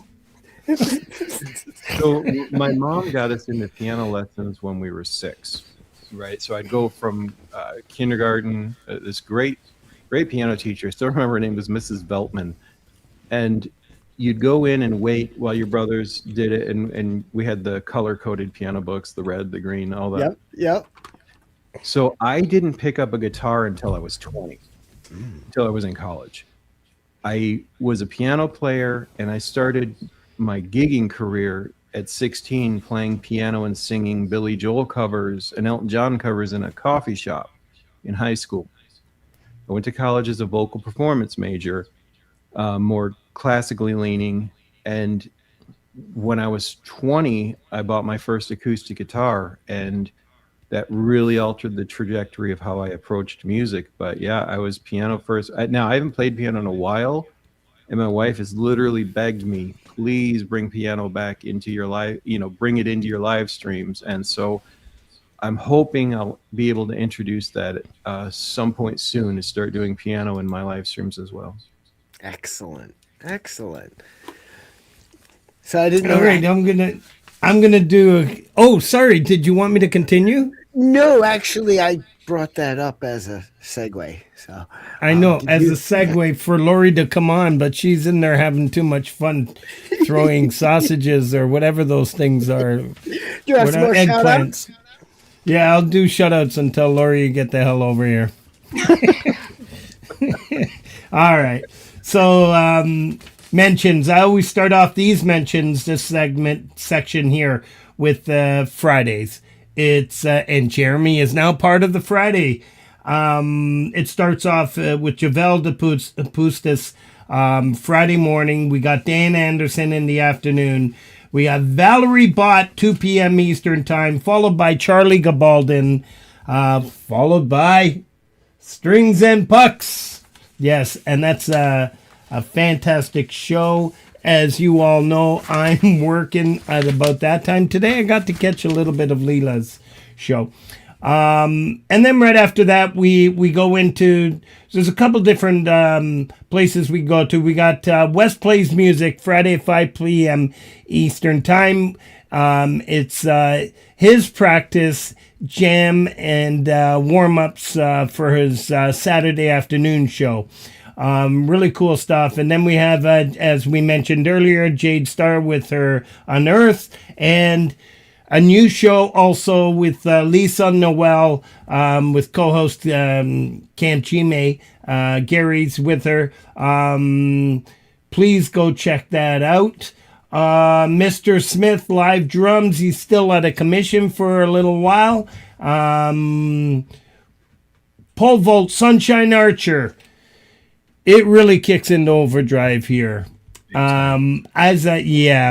So my mom got us into piano lessons when we were 6, right? So I'd go from kindergarten, this great piano teacher, I still remember her name was Mrs. Veltman, and you'd go in and wait while your brothers did it, and we had the color-coded piano books, the red, the green, all that. Yep. So I didn't pick up a guitar until I was 20, until I was in college. I was a piano player, and I started my gigging career at 16 playing piano and singing Billy Joel covers and Elton John covers in a coffee shop in high school. I went to college as a vocal performance major, more classically leaning. And when I was 20, I bought my first acoustic guitar, and that really altered the trajectory of how I approached music. But yeah, I was piano first. Now, I haven't played piano in a while, and my wife has literally begged me, please bring piano back into your live, bring it into your live streams. And so I'm hoping I'll be able to introduce that some point soon, to start doing piano in my live streams as well. Excellent. So I didn't know. All right, I'm gonna do. Oh, sorry. Did you want me to continue? No, actually, I brought that up as a segue. So I know, did as you- a segue for Laurie to come on, but she's in there having too much fun throwing sausages or whatever those things are. Do you have some more shout-outs? Yeah, I'll do shoutouts until Laurie, you get the hell over here. All right. So, mentions. I always start off these mentions, this section here, with Fridays. It's and Jeremy is now part of the Friday. It starts off with Javel de Pustis Friday morning. We got Dan Anderson in the afternoon. We have Valerie Bott, 2 p.m. Eastern Time, followed by Charlie Gabaldon, followed by Strings and Pucks. Yes, and that's a fantastic show. As you all know, I'm working at about that time. Today I got to catch a little bit of Leela's show. And then right after that, we go into, there's a couple different places we go to. We got West Plays Music, Friday at 5 p.m. Eastern Time. It's his practice, jam, and warm-ups for his Saturday afternoon show. Really cool stuff. And then we have, as we mentioned earlier, Jade Starr with her Unearthed, and a new show also with Lisa Noel, with co-host CampGmay. Gary's with her. Please go check that out. Mr. Smith live drums. He's still at a commission for a little while. Pole vault Sunshine Archer. It really kicks into overdrive here. Yeah,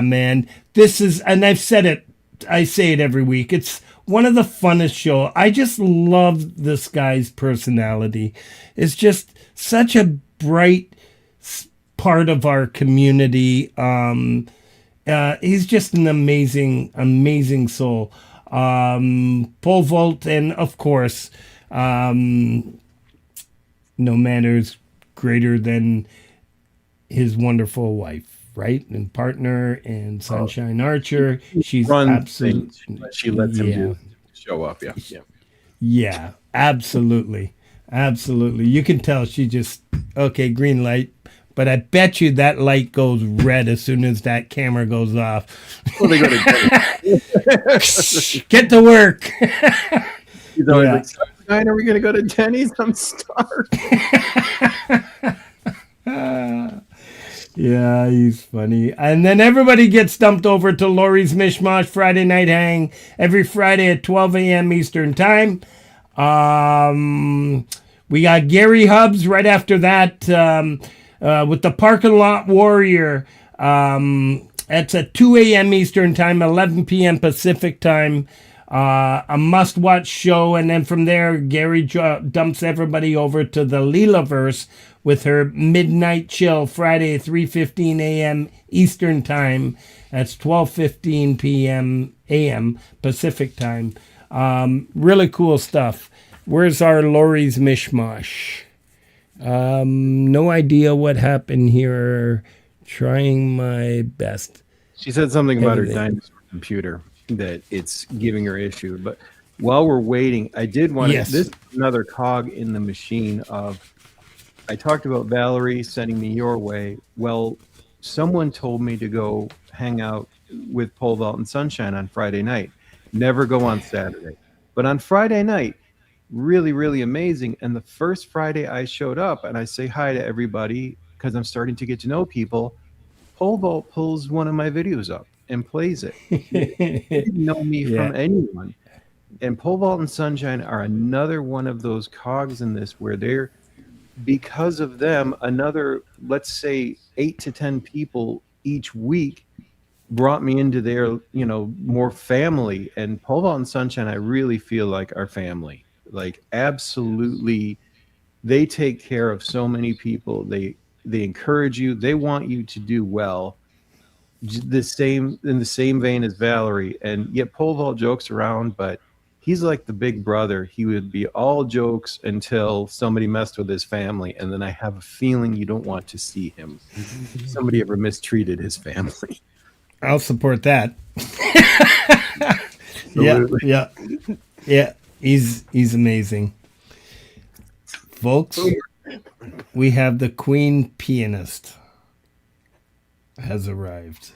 man. This is, and I've said it, I say it every week. It's one of the funnest shows. I just love this guy's personality. It's just such a bright part of our community. He's just an amazing soul. Pole vault, and of course, no manners greater than his wonderful wife, right? And partner and Sunshine Archer. She's absolutely. She lets him show up. Yeah. Yeah, absolutely. You can tell she just, okay, green light. But I bet you that light goes red as soon as that camera goes off. Well, they go to Get to work. He's always like, "Sunshine, are we going to go to Denny's? I'm starving." Yeah, he's funny. And then everybody gets dumped over to Laurie's Mishmosh Friday Night Hang every Friday at 12 a.m. Eastern Time. We got Gary Hubbs right after that with the Parking Lot Warrior. That's at 2 a.m. Eastern Time, 11 p.m. Pacific Time. A must-watch show. And then from there, Gary dumps everybody over to the Leelaverse with her Midnight Chill Friday at 3:15 a.m. Eastern Time. That's 12:15 p.m. a.m. Pacific Time. Really cool stuff. Where's our Laurie's Mishmosh? No idea what happened here. Trying my best. She said something about her dinosaur computer, that it's giving her issue. But while we're waiting, I did want to, this is another cog in the machine of, I talked about Valerie sending me your way. Well, someone told me to go hang out with Pole Vault and Sunshine on Friday night. Never go on Saturday. But on Friday night, really, really amazing. And the first Friday I showed up and I say hi to everybody because I'm starting to get to know people, Pole Vault pulls one of my videos up and plays it. They didn't know me from anyone. And Pole Vault and Sunshine are another one of those cogs in this where they're, because of them, another, let's say 8 to 10 people each week brought me into their, more family. And Pole Vault and Sunshine, I really feel like our family. Like, absolutely, they take care of so many people. They encourage you. They want you to do well. In the same vein as Valerie. And yet Pole Vault jokes around, but he's like the big brother. He would be all jokes until somebody messed with his family, and then I have a feeling you don't want to see him. Somebody ever mistreated his family. I'll support that. Absolutely. Yeah. He's amazing. Folks, we have the Queen Pianist has arrived.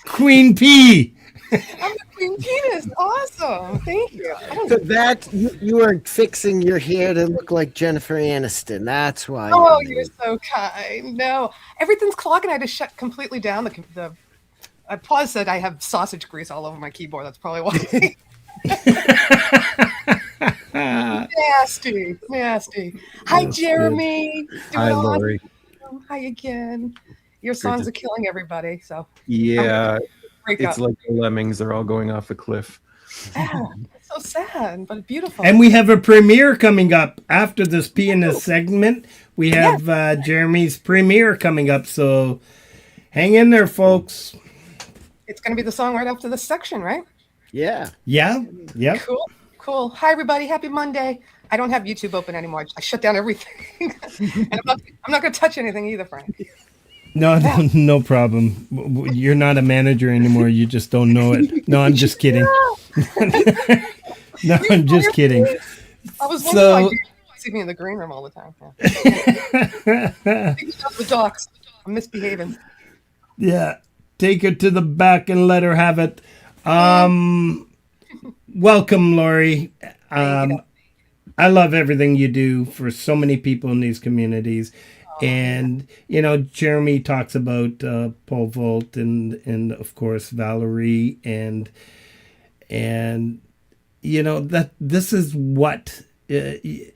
Queen P. I'm the Queen Pianist. Awesome. Thank you. So that you weren't fixing your hair to look like Jennifer Aniston. That's why. Oh, you're so kind. No, everything's clogging. I had to shut completely down the pause said I have sausage grease all over my keyboard. That's probably why. Nasty. Hi, Jeremy. Hi, Laurie. Hi again. Your songs are killing everybody. So Yeah, break it's up. like the lemmings. They're all going off a cliff. Yeah, it's so sad, but beautiful. And we have a premiere coming up after this pianist segment. We have Jeremy's premiere coming up. So hang in there, folks. It's going to be the song right after this section, right? Yeah. Yeah. Yep. Cool. Hi, everybody. Happy Monday. I don't have YouTube open anymore. I shut down everything. And I'm not going to touch anything either, Frank. No problem. You're not a manager anymore. You just don't know it. No, I'm just kidding. No, I'm just kidding. I was wondering why you see me in the green room all the time. Yeah. The docs. I'm misbehaving. Yeah. Take her to the back and let her have it. Welcome, Laurie. I love everything you do for so many people in these communities. And, Jeremy talks about Pole Vault and of course, Valerie and that this is what, I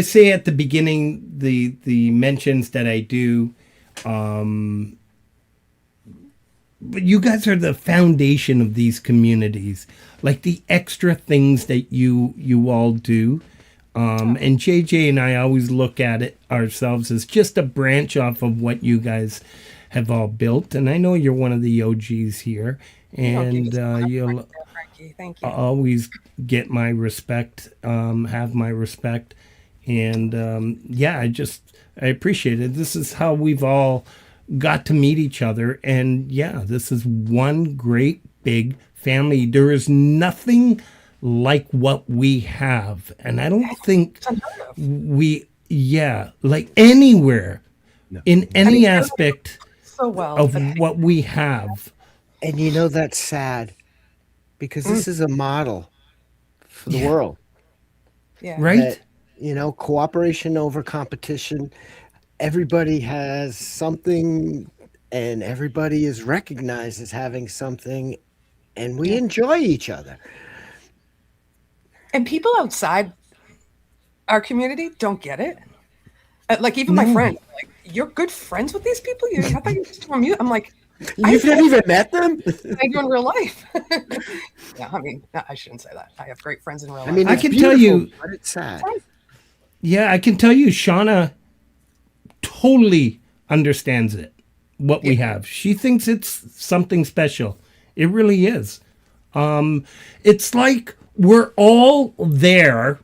say at the beginning, the mentions that I do, but you guys are the foundation of these communities, like the extra things that you all do. And JJ and I always look at it ourselves as just a branch off of what you guys have all built. And I know you're one of the OGs here, and you'll Thank you. always get my respect, have my respect. And I appreciate it. This is how we've all got to meet each other. And this is one great big family. There is nothing like what we have, and I don't think like anywhere in any aspect so well of what we have. And that's sad because this is a model for the world. Yeah. Right? That, cooperation over competition. Everybody has something, and everybody is recognized as having something, and we enjoy each other. And people outside our community don't get it. Like even my friends, like, you're good friends with these people. I thought you were just on mute. I'm like, You've not even met them? I do in real life. Yeah, I mean, I shouldn't say that. I have great friends in real life. I mean, I it's can tell you, beautiful, but it's sad. I can tell you, Shauna totally understands it, what we have. She thinks it's something special. It really is. It's like we're all there.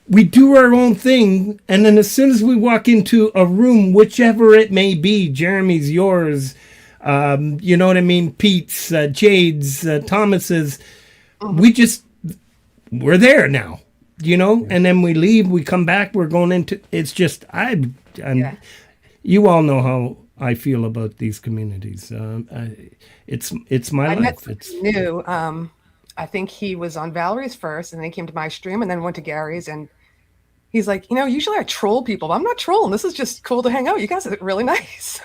We do our own thing, and then as soon as we walk into a room, whichever it may be, Jeremy's, yours, you know what I mean, Pete's, Jade's, Thomas's, we're there now, and then we leave, we come back, we're going into, it's just, you all know how I feel about these communities. It's my life. Met it's new. I think he was on Valerie's first, and then he came to my stream, and then went to Gary's, and he's like, usually I troll people, but I'm not trolling. This is just cool to hang out. You guys are really nice.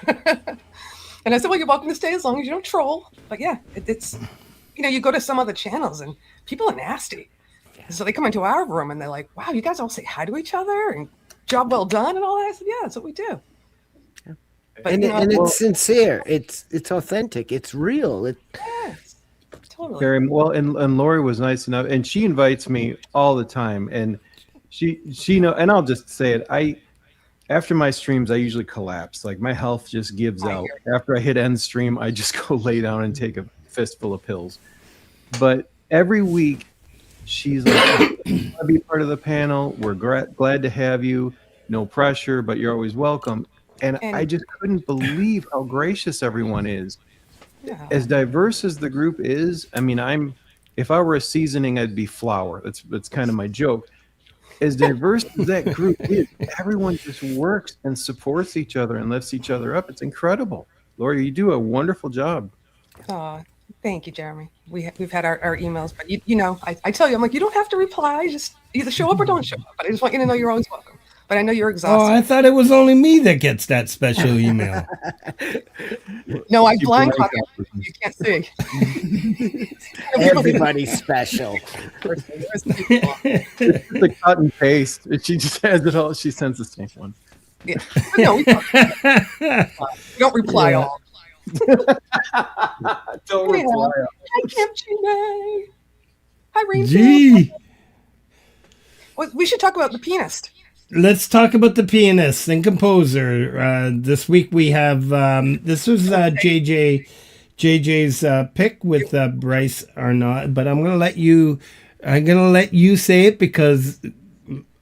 And I said, well, you're welcome to stay as long as you don't troll. But yeah, it's, you go to some other channels and people are nasty. So they come into our room and they're like, wow, you guys all say hi to each other and job well done and all that. I said, yeah, that's what we do. Yeah. But, and it's sincere. It's authentic. It's real. Yes, totally. Very well. And Laurie was nice enough, and she invites me all the time. And she and I'll just say it. After my streams, I usually collapse. Like my health just gives out. After I hit end stream, I just go lay down and take a fistful of pills. But every week, she's like, I want to be part of the panel. We're glad to have you. No pressure, but you're always welcome. And And- I just couldn't believe how gracious everyone is. Yeah. As diverse as the group is, I mean, if I were a seasoning, I'd be flour. That's kind of my joke. As diverse as that group is, everyone just works and supports each other and lifts each other up. It's incredible. Laurie, you do a wonderful job. Thank you, Jeremy. We've had our emails, but you know, I tell you, I'm like, you don't have to reply. Just either show up or don't show up. But I just want you to know you're always welcome. But I know you're Oh, exhausted. I thought it was only me that gets that special email. No, I You blind blind copy. You can't see. Everybody's special. It's the cut and paste. She just has it all. She sends the same one. Yeah. But no, we don't reply Yeah. all. Don't Hey, reply. Hi, CampGmay. Hi, Rain. Gee. We should talk about the pianist. Let's talk about the pianist and composer. This week we have this was JJ's pick with Bryce Arnaud, but I'm gonna let you say it because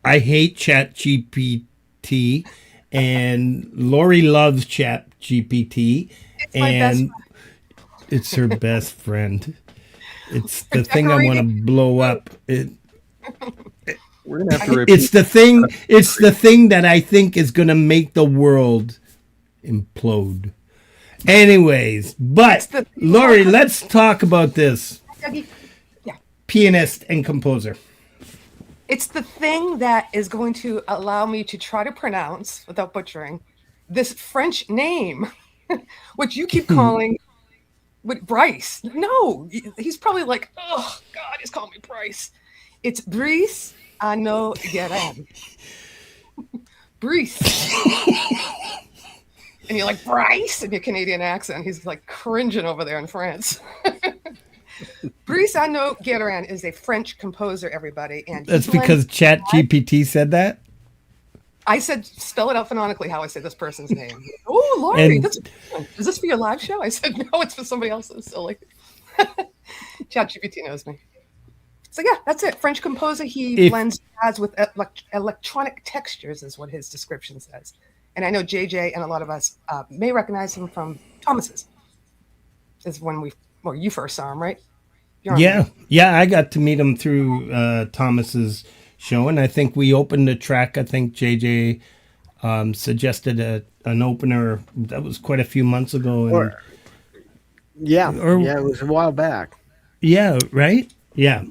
I hate ChatGPT and Laurie loves ChatGPT It's my best and friend. it's her best friend. It's the thing I want to blow up. We're gonna have to repeat. It's the thing. It's the thing that I think is going to make the world implode. Anyways, but Laurie, let's talk about this Yeah. pianist and composer. It's the thing that is going to allow me to try to pronounce, without butchering, this French name, which you keep calling with Bryce. No, he's probably like, oh, God, he's calling me Bryce. It's Brice ArnaudGuerin. Brice. And you're like, Bryce, in your Canadian accent. He's like cringing over there in France. Brice ArnaudGuerin is a French composer, everybody. And he That's because blends- ChatGPT said that. I said, spell it out phonetically how I say this person's name. Oh, Laurie, And- that's is this for your live show? I said, no, it's for somebody else's. Silly. ChatGPT knows me. So yeah, that's it. French composer. He blends jazz with electronic textures, is what his description says. And I know JJ and a lot of us may recognize him from Thomas's. Is when you first saw him, right? Yeah, I got to meet him through Thomas's show, and I think we opened the track. I think JJ suggested an opener that was quite a few months ago. And, Yeah, it was a while back. Yeah, right? Yeah.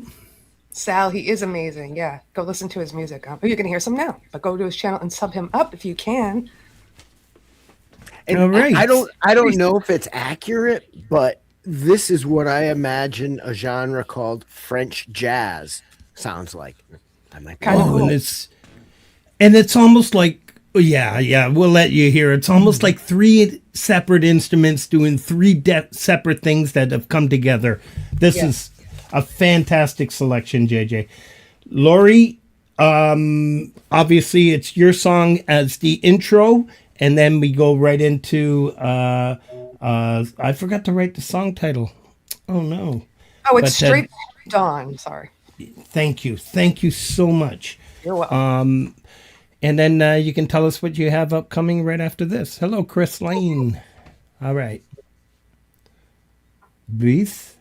Sal, he is amazing. Yeah, go listen to his music. You can hear some now, but go to his channel and sub him up if you can. And All right. I don't know if it's accurate, but this is what I imagine a genre called French jazz sounds like. I might be Kinda Oh, cool. and it's almost like we'll let you hear. It's almost like three separate instruments doing three separate things that have come together. This is a fantastic selection, JJ. Laurie, obviously it's your song as the intro, and then we go right into I forgot to write the song title. Oh no. Oh, it's But, Straight Dawn. Sorry. Thank you so much. You're welcome. And then you can tell us what you have upcoming right after this. Hello, Chris Lane. All right. Brice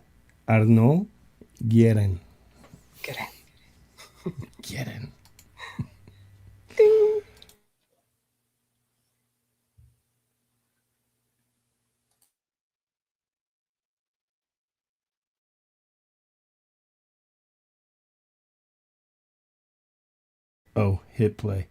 ArnaudGuerin. Get in. Get in. Ding. Oh, hit play.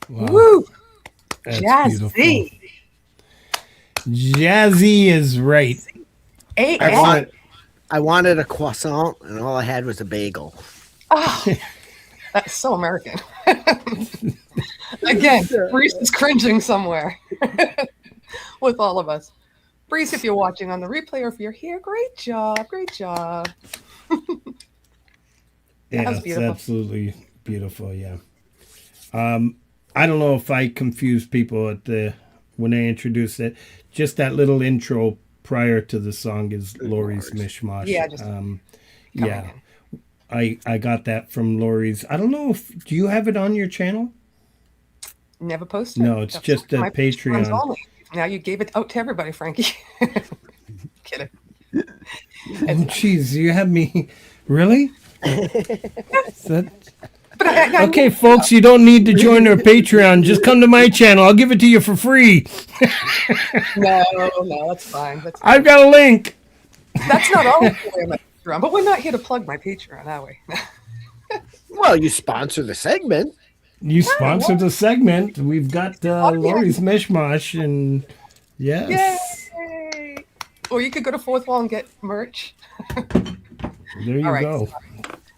Woo! That's Jazzy. beautiful. Jazzy is right. I wanted a croissant, and all I had was a bagel. Oh, that's so American. Again, Brees is cringing somewhere with all of us. Brees, if you're watching on the replay or if you're here, great job. Great job. Yeah, was it's beautiful. absolutely beautiful. Yeah. I don't know if I confused people when I introduced it. Just that little intro prior to the song is Laurie's Mishmosh. Yeah, just yeah. I got that from Laurie's. I don't know do you have it on your channel? Never posted. No, it's just a my Patreon. only. Now you gave it out to everybody, Frankie. Kidding. Oh, jeez, you have me. Really? Is that... But I Okay, folks, you don't need to join our Patreon. Just come to my channel. I'll give it to you for free. No, that's fine. That's fine. I've got a link. That's not all the way on my Patreon, but we're not here to plug my Patreon, are we? Well, you sponsor the segment. You sponsored the segment. We've got Laurie's Mishmosh, and yes. Yay! Or you could go to Fourth Wall and get merch. There you All right, go.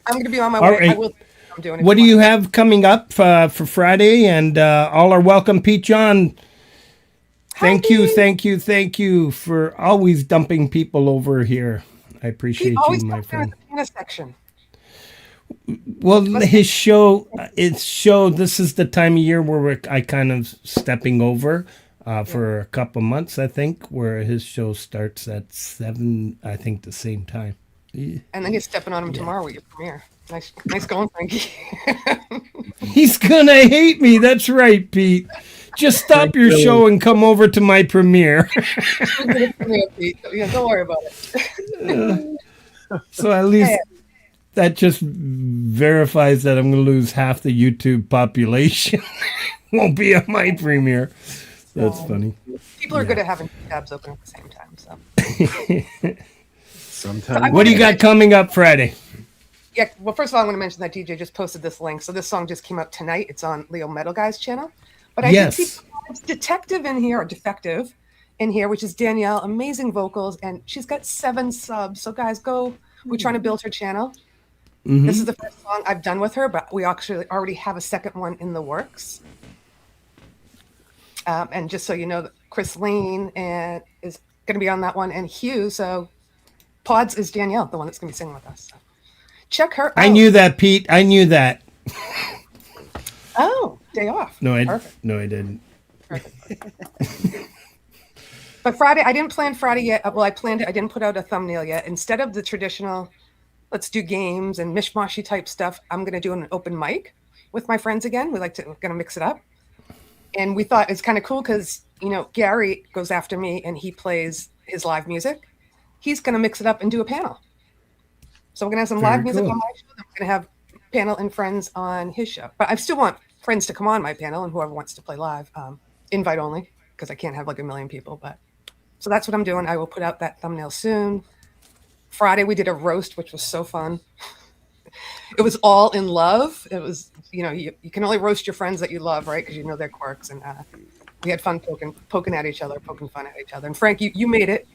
I'm going to be on my All way. right. I will. I'm doing it. What do you have coming up for Friday? And all are welcome. Pete John, thank you for always dumping people over here. I appreciate you, my friend. The pianist section. Well, his show, this is the time of year where I kind of stepping over for a couple months, I think, where his show starts at 7, I think, the same time. And then you're stepping on him tomorrow with your premiere. Nice going, Frankie. He's gonna hate me. That's right, Pete. Just stop your show and come over to my premiere. Yeah, don't worry about it. So at least that just verifies that I'm going to lose half the YouTube population. Won't be at my premiere. That's funny. People are good at having tabs open at the same time. So. Sometimes. What do you got coming up Friday? Yeah, well, first of all, I'm going to mention that DJ just posted this link. So this song just came out tonight. It's on Leo Metal Guy's channel. But I did see Detective in here, or Defective in here, which is Danielle. Amazing vocals. And she's got 7 subs. So guys, go. We're trying to build her channel. Mm-hmm. This is the first song I've done with her, but we actually already have a second one in the works. And just so you know, Chris Lane is going to be on that one, and Hugh. So Pods is Danielle, the one that's going to be singing with us. So check her out. I knew that, Pete. I knew that. Oh, day off. No, I didn't. But Friday, I didn't plan Friday yet. Well, I planned it. I didn't put out a thumbnail yet. Instead of the traditional, let's do games and mishmoshy type stuff, I'm going to do an open mic with my friends again. We're going to mix it up. And we thought it's kind of cool because, Gary goes after me and he plays his live music. He's going to mix it up and do a panel. So we're going to have some live music on my show. Then we're going to have panel and friends on his show. But I still want friends to come on my panel and whoever wants to play live, invite only, because I can't have like a million people. But so that's what I'm doing. I will put out that thumbnail soon. Friday we did a roast, which was so fun. It was all in love. It was, you can only roast your friends that you love, right? Because you know their quirks. And we had fun poking at each other, poking fun at each other. And Frank, you made it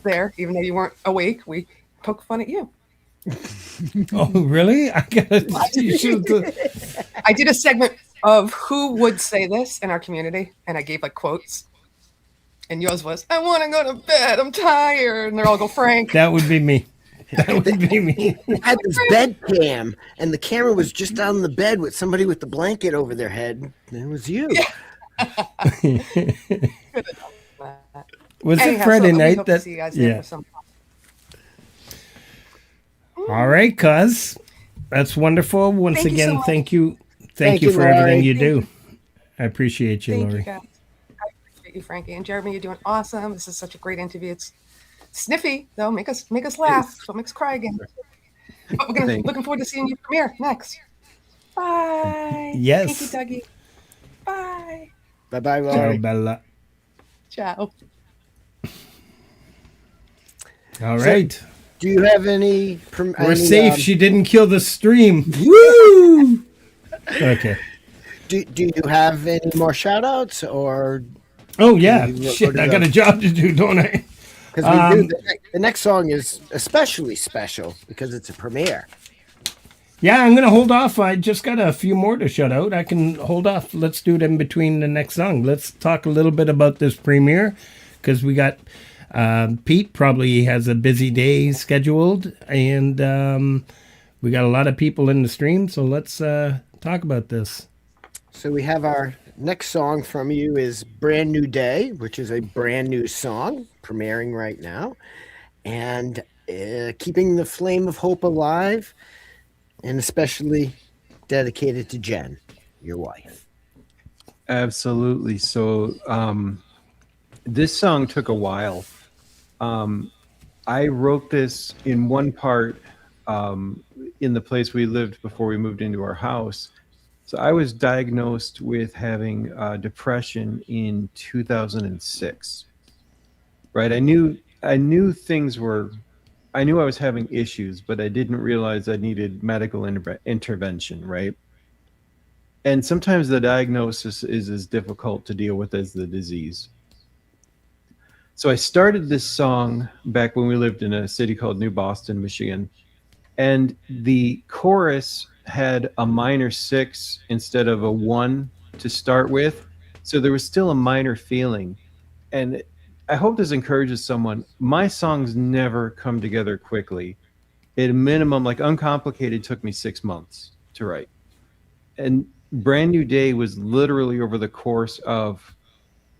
there, even though you weren't awake. We poked fun at you. Oh, really? I did a segment of who would say this in our community, and I gave like quotes. And yours was, I want to go to bed, I'm tired. And they're all go, Frank. That would be me. That would be me. I had this bed cam, and the camera was just on the bed with somebody with the blanket over their head. And it was you. Yeah. Was it Friday night? Yeah. All right, cuz. That's wonderful. Once again, thank you. Thank you for Laurie. everything you do. I appreciate you, Laurie. You, guys. I appreciate you, Frankie. And Jeremy, you're doing awesome. This is such a great interview. It's sniffy, though. Make us laugh. Don't make us cry again. But we're looking forward to seeing you premiere next. Bye. Yes. Thank you, Dougie. Bye. Bye-bye, Laurie. Ciao, Bella. Ciao. All right. Do you have any... We're safe. She didn't kill the stream. Woo! Okay. Do you have any more shout-outs, or... Oh, yeah. Shit, I got a job to do, don't I? Because the next song is especially special because it's a premiere. Yeah, I'm going to hold off. I just got a few more to shout out. I can hold off. Let's do it in between the next song. Let's talk a little bit about this premiere because we got Pete probably has a busy day scheduled, and we got a lot of people in the stream, so let's talk about this. So we have our next song from you is Brand New Day, which is a brand new song premiering right now, and keeping the flame of hope alive, and especially dedicated to Jen, your wife. Absolutely. So this song took a while. I wrote this in one part in the place we lived before we moved into our house. So I was diagnosed with having depression in 2006. Right? I knew I was having issues, but I didn't realize I needed medical intervention, right? And sometimes the diagnosis is as difficult to deal with as the disease. So I started this song back when we lived in a city called New Boston, Michigan. And the chorus had a minor 6 instead of a 1 to start with. So there was still a minor feeling. And I hope this encourages someone. My songs never come together quickly. At a minimum, like Uncomplicated took me 6 months to write. And Brand New Day was literally over the course of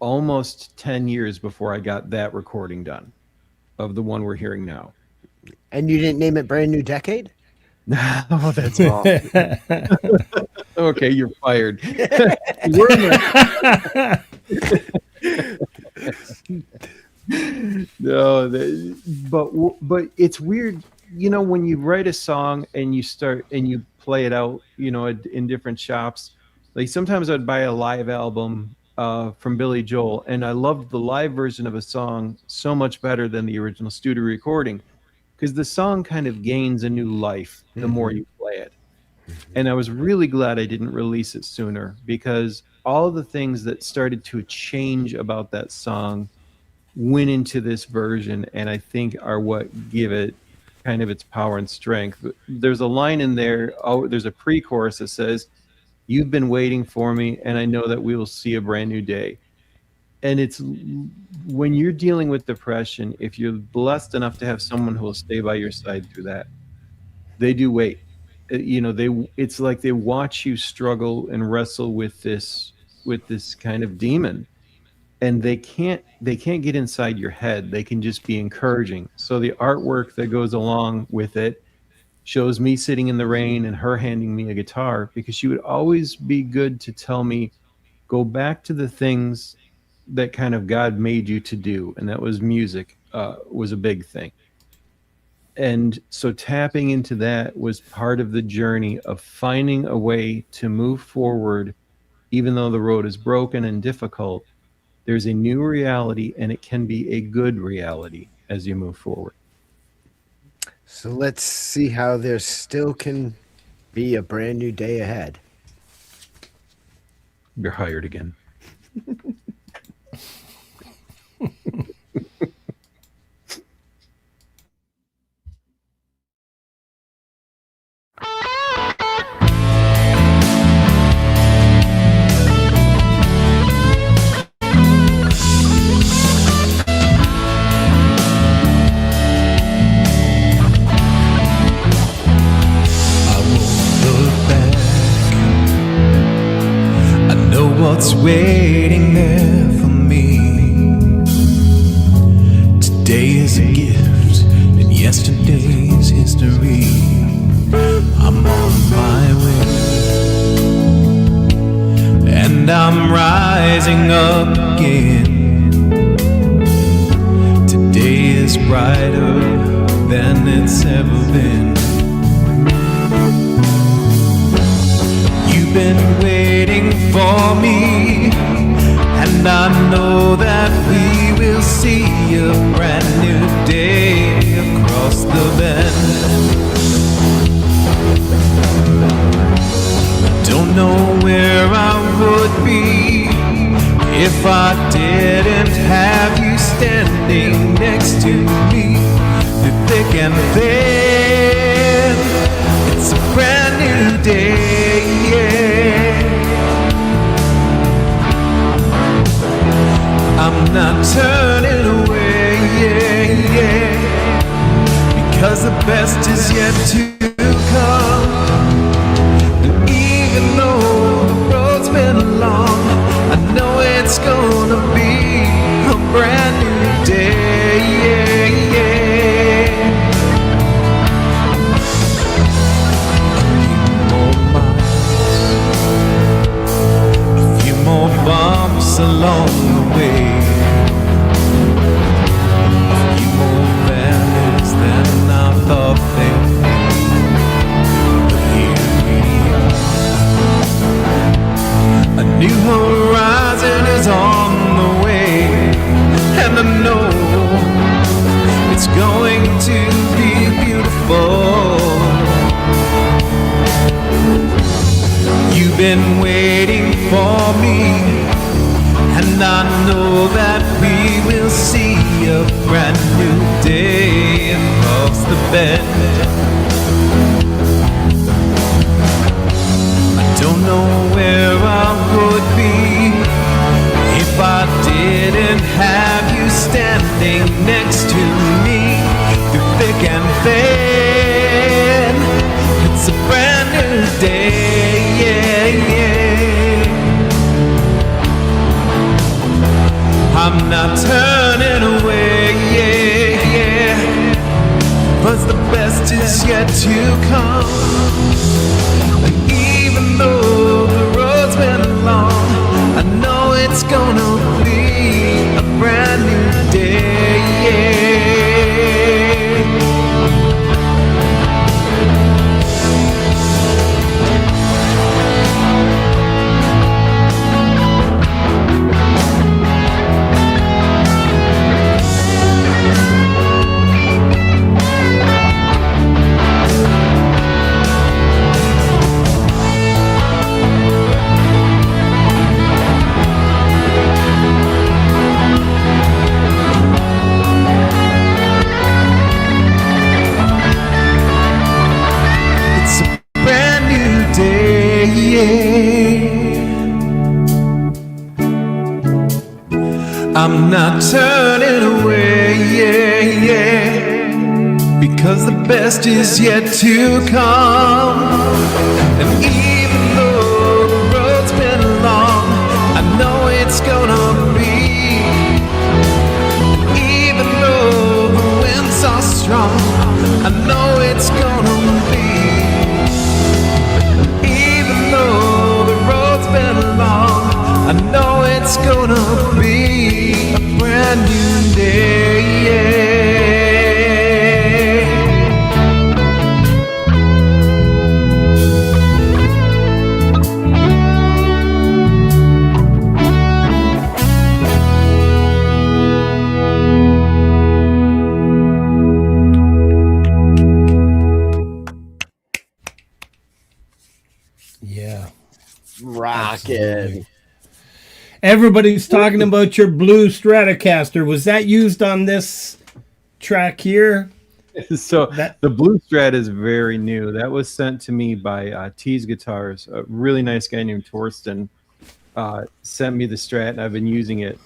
almost 10 years before I got that recording done of the one we're hearing now. And you didn't name it Brand New Decade? Oh, that's all. Okay, you're fired. No, but it's weird, when you write a song and you play it out, in different shops. Like sometimes I'd buy a live album from Billy Joel, and I loved the live version of a song so much better than the original studio recording, because the song kind of gains a new life the more you play it. And I was really glad I didn't release it sooner, because all of the things that started to change about that song went into this version, and I think are what give it kind of its power and strength. There's a line in there, there's a pre-chorus that says, "You've been waiting for me, and I know that we will see a brand new day." And it's when you're dealing with depression, if you're blessed enough to have someone who will stay by your side through that, they do wait. it's like they watch you struggle and wrestle with this kind of demon, and they can't get inside your head. They can just be encouraging. So the artwork that goes along with it shows me sitting in the rain and her handing me a guitar, because she would always be good to tell me, go back to the things that kind of God made you to do, and that was music, was a big thing. And so tapping into that was part of the journey of finding a way to move forward. Even though the road is broken and difficult, there's a new reality, and it can be a good reality as you move forward. So let's see how there still can be a brand new day ahead. You're hired again. What's waiting there for me? Today is a gift, and yesterday's history. I'm on my way, and I'm rising up again. Today is brighter than it's ever been. You've been waiting for me, and I know that we will see a brand new day across the bend. I don't know where I would be if I didn't have you standing next to me through thick and thin. It's a brand new day, yeah. I'm not turning away, yeah, yeah, because the best is yet to come. And even though the road's been long, I know it's gonna be a brand new day, yeah, yeah. A few more bumps along the way. New horizon is on the way, and I know it's going to be beautiful. You've been waiting for me, and I know that we will see a brand new day across the bend. Don't know where I would be if I didn't have you standing next to me through thick and thin. It's a brand new day, yeah, yeah. I'm not turning away, yeah, yeah, 'cause the best is yet to come. Even though the road's been long, I know it's gonna be a brand new day, yeah. I'm not turning away, yeah, yeah, 'cause the best is yet to come. And even though the road's been long, I know it's gonna be. Even though the winds are strong, I know it's gonna be. Even though the road's been long, I know it's gonna be a brand new day. Yeah. Rockin'. Everybody's talking about your blue Stratocaster. Was that used on this track here? So the Blue Strat is very new. That was sent to me by T's Guitars. A really nice guy named Torsten sent me the Strat, and I've been using it.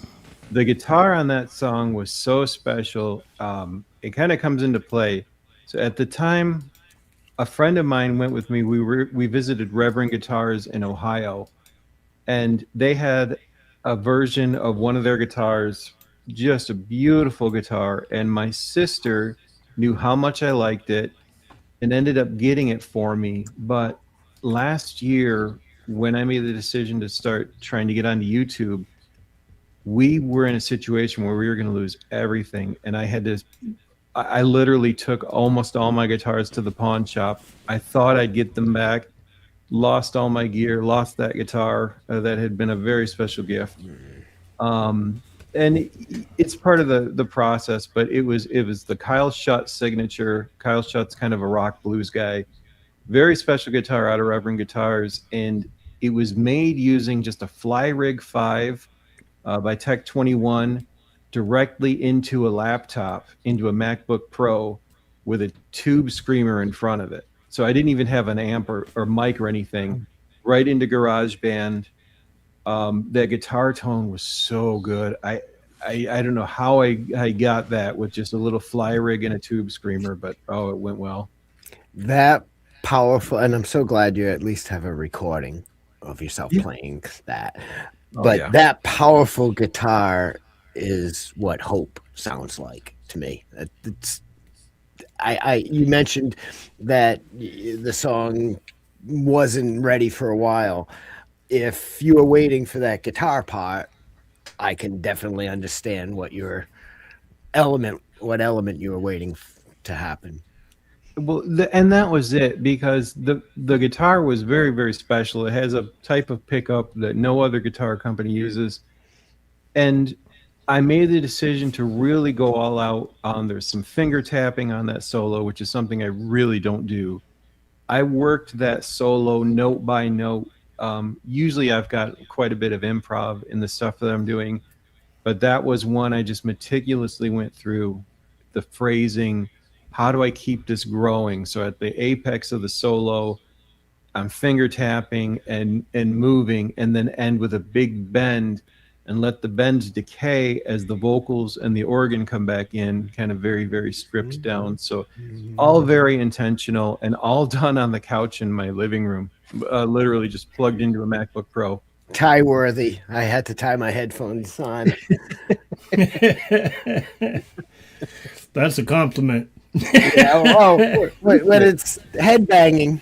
The guitar on that song was so special. It kind of comes into play. So at the time, a friend of mine went with me. We visited Reverend Guitars in Ohio, and they had a version of one of their guitars, just a beautiful guitar. And my sister knew how much I liked it and ended up getting it for me. But last year, when I made the decision to start trying to get onto YouTube, we were in a situation where we were going to lose everything. And I literally took almost all my guitars to the pawn shop. I thought I'd get them back, lost all my gear, lost that guitar that had been a very special gift. And it's part of the process, but it was the Kyle Schutt signature. Kyle Schutt's kind of a rock blues guy. Very special guitar out of Reverend Guitars, and it was made using just a Fly Rig 5 by Tech 21 directly into a laptop, into a MacBook Pro with a tube screamer in front of it. So I didn't even have an amp or mic or anything. Right into GarageBand. That guitar tone was so good. I don't know how I got that with just a little Fly Rig and a tube screamer, but it went well. That powerful, and I'm so glad you at least have a recording of yourself playing that. But that powerful guitar is what hope sounds like to me. It's you mentioned that the song wasn't ready for a while. If you were waiting for that guitar part, I can definitely understand what element you were waiting to happen. Well, and that was it, because the guitar was very, very special. It has a type of pickup that no other guitar company uses. And I made the decision to really go all out on, there's some finger tapping on that solo, which is something I really don't do. I worked that solo note by note. Usually I've got quite a bit of improv in the stuff that I'm doing, but that was one I just meticulously went through. The phrasing, how do I keep this growing? So at the apex of the solo, I'm finger tapping and moving, and then end with a big bend and let the bend decay as the vocals and the organ come back in, kind of very, very stripped down. So all very intentional, and all done on the couch in my living room, literally just plugged into a MacBook Pro. Tie worthy. I had to tie my headphones on. That's a compliment. Yeah, when it's headbanging,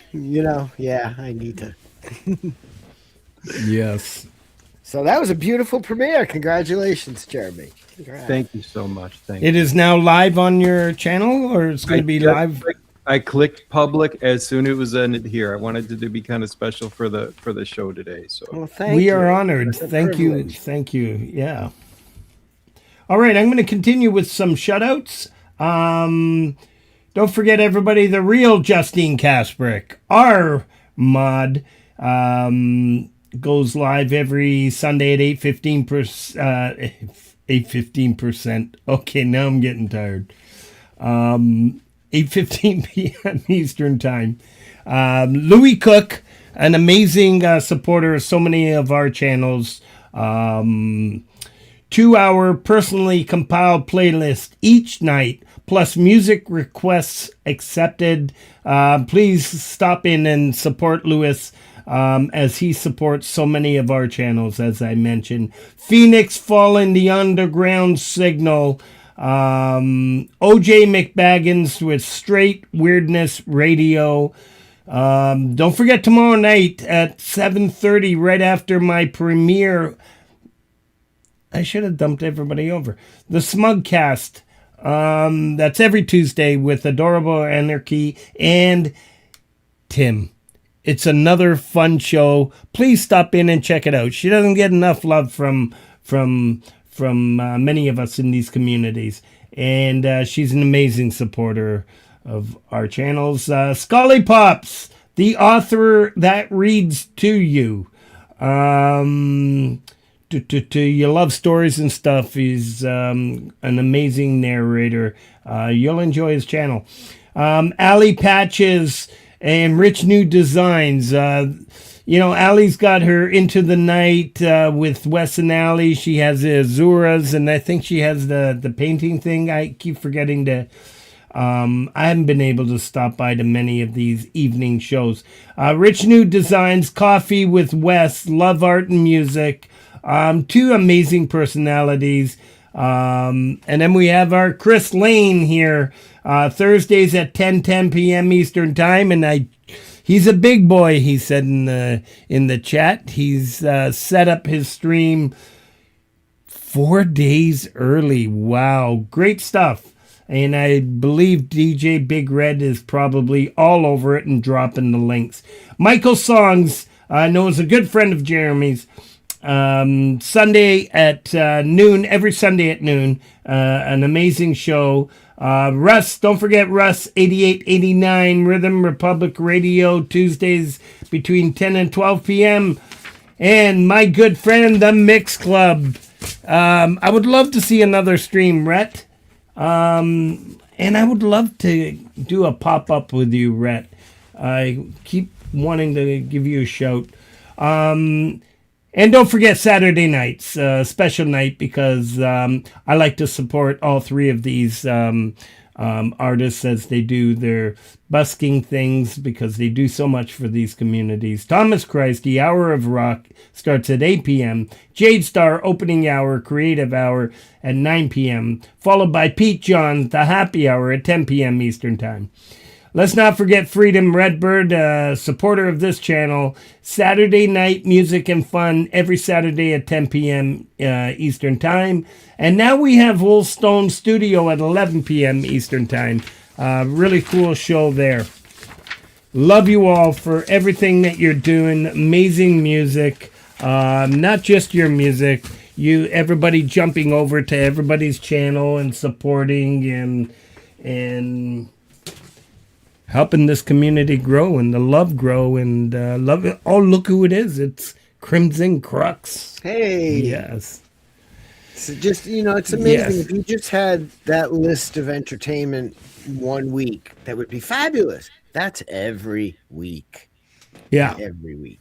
I need to. Yes. So that was a beautiful premiere. Congratulations, Jeremy. Congrats. Thank you so much. Thank you. It is now live on your channel, or it's going to be live? I clicked public as soon as it was ended here. I wanted it to be kind of special for the show today. So we are honored. Thank you. Thank you. Yeah. All right, I'm going to continue with some shoutouts. Don't forget, everybody, the real Justine Kasprick, our mod, goes live every Sunday at 8:15%. Okay, now I'm getting tired. 8:15 p.m. Eastern Time. Louis Cook, an amazing supporter of so many of our channels. 2-hour personally compiled playlist each night, plus music requests accepted. Please stop in and support Lewis as he supports so many of our channels, as I mentioned. Phoenix Fallen, the Underground Signal, OJ McBaggins with Straight Weirdness Radio. Don't forget tomorrow night at 7:30, right after my premiere. I should have dumped everybody over. The Smugcast. That's every Tuesday with Adorable Anarchy and Tim. It's another fun show. Please stop in and check it out. She doesn't get enough love from many of us in these communities, and she's an amazing supporter of our channels. Scully Pops, the author that reads to you. You love stories and stuff. He's an amazing narrator. You'll enjoy his channel. Ali Patches and Rich New Designs. Ali's got her Into the Night with Wes and Ali. She has the Azuras, and I think she has the painting thing. I keep forgetting to... I haven't been able to stop by to many of these evening shows. Rich New Designs, Coffee with Wes, Love Art and Music. Two amazing personalities. And then we have our Chris Lane here, Thursdays at 10 p.m. Eastern Time. And he's a big boy, he said in the chat. He's set up his stream 4 days early. Wow, great stuff. And I believe DJ Big Red is probably all over it and dropping the links. Michael Songs, I know is a good friend of Jeremy's. Sunday at noon, every Sunday at noon, an amazing show. Russ, don't forget Russ, 8889 Rhythm Republic Radio, Tuesdays between 10 and 12 p.m. And my good friend, the Mix Club. I would love to see another stream, Rhett. And I would love to do a pop-up with you, Rhett. I keep wanting to give you a shout. And don't forget Saturday nights, special night, because I like to support all three of these artists as they do their busking things, because they do so much for these communities. Thomas Christ, the Hour of Rock, starts at 8 p.m. Jade Starr, opening hour, creative hour at 9 p.m. Followed by Pete John, the happy hour at 10 p.m. Eastern Time. Let's not forget Freedom Redbird, supporter of this channel. Saturday night music and fun every Saturday at 10 p.m. Eastern Time. And now we have Wolf Stone Studio at 11 p.m. Eastern Time. Really cool show there. Love you all for everything that you're doing. Amazing music. Not just your music. Everybody jumping over to everybody's channel and supporting and helping this community grow and the love grow and love it. Oh, look who it is. It's Crimson Crux. Hey. Yes. So just, it's amazing. Yes. If you just had that list of entertainment 1 week, that would be fabulous. That's every week. Yeah. Every week.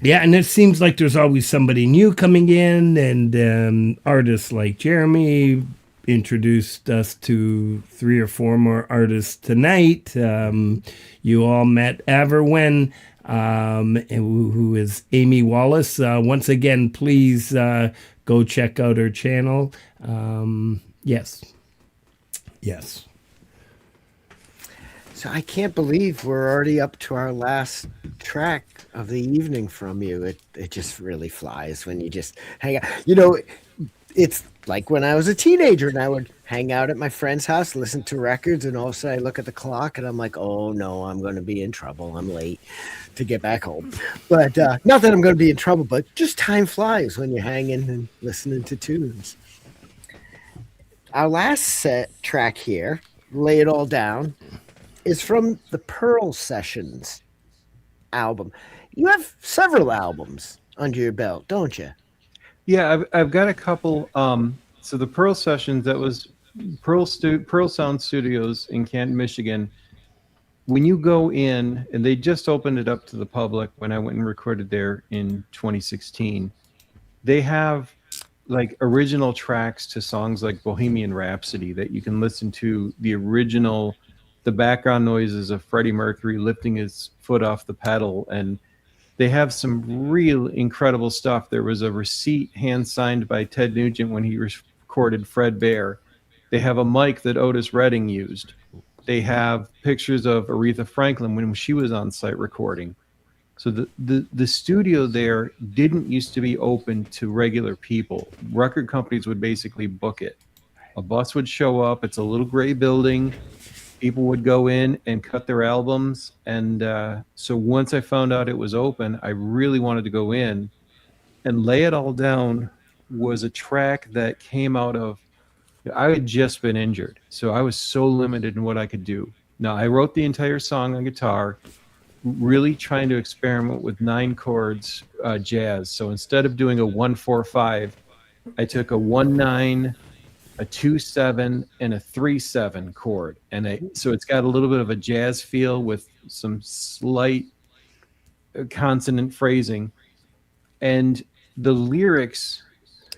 Yeah, and it seems like there's always somebody new coming in, and artists like Jeremy introduced us to 3 or 4 more artists tonight. You all met Averwen, who is Amy Wallace. Once again, please go check out her channel. Yes. So I can't believe we're already up to our last track of the evening from you. It just really flies when you just hang out. It's like when I was a teenager and I would hang out at my friend's house, listen to records, and all of a sudden I look at the clock and I'm like, oh no, I'm going to be in trouble. I'm late to get back home. But not that I'm going to be in trouble, but just time flies when you're hanging and listening to tunes. Our last set track here, Lay It All Down, is from the Pearl Sessions album. You have several albums under your belt, don't you? Yeah, I've got a couple. So the Pearl Sessions, that was Pearl Sound Studios in Canton, Michigan. When you go in, and they just opened it up to the public when I went and recorded there in 2016, they have like original tracks to songs like Bohemian Rhapsody that you can listen to the original, the background noises of Freddie Mercury lifting his foot off the pedal, and they have some real incredible stuff. There was a receipt hand signed by Ted Nugent when he recorded Fred Bear. They have a mic that Otis Redding used. They have pictures of Aretha Franklin when she was on site recording. So the studio there didn't used to be open to regular people. Record companies would basically book it. A bus would show up. It's a little gray building. People would go in and cut their albums. And so once I found out it was open, I really wanted to go in. And Lay It All Down was a track that came out of, I had just been injured. So I was so limited in what I could do. Now, I wrote the entire song on guitar, really trying to experiment with 9 chords jazz. So instead of doing a 1-4-5, I took a 1-9, a 2-7, and a 3-7 chord, and so it's got a little bit of a jazz feel with some slight consonant phrasing. And the lyrics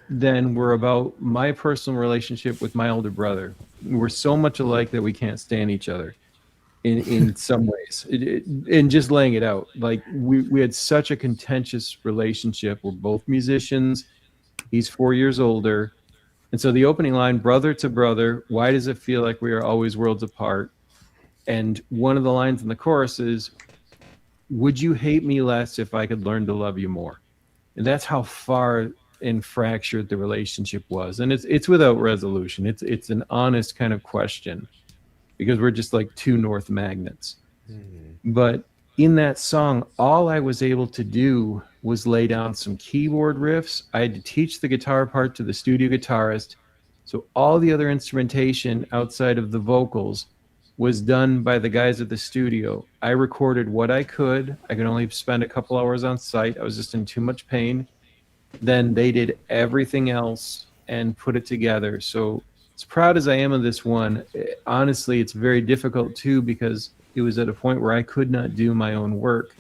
then were about my personal relationship with my older brother. We're so much alike that we can't stand each other in some ways. And just laying it out, like we had such a contentious relationship. We're both musicians. He's 4 years older. And so the opening line, brother to brother, why does it feel like we are always worlds apart? And one of the lines in the chorus is, would you hate me less if I could learn to love you more? And that's how far and fractured the relationship was. And it's without resolution. It's an honest kind of question, because we're just like two north magnets. But in that song, all I was able to do was lay down some keyboard riffs. I had to teach the guitar part to the studio guitarist. So all the other instrumentation outside of the vocals was done by the guys at the studio. I recorded what I could. I could only spend a couple hours on site. I was just in too much pain. Then they did everything else and put it together. So as proud as I am of this one, honestly, it's very difficult too, because it was at a point where I could not do my own work.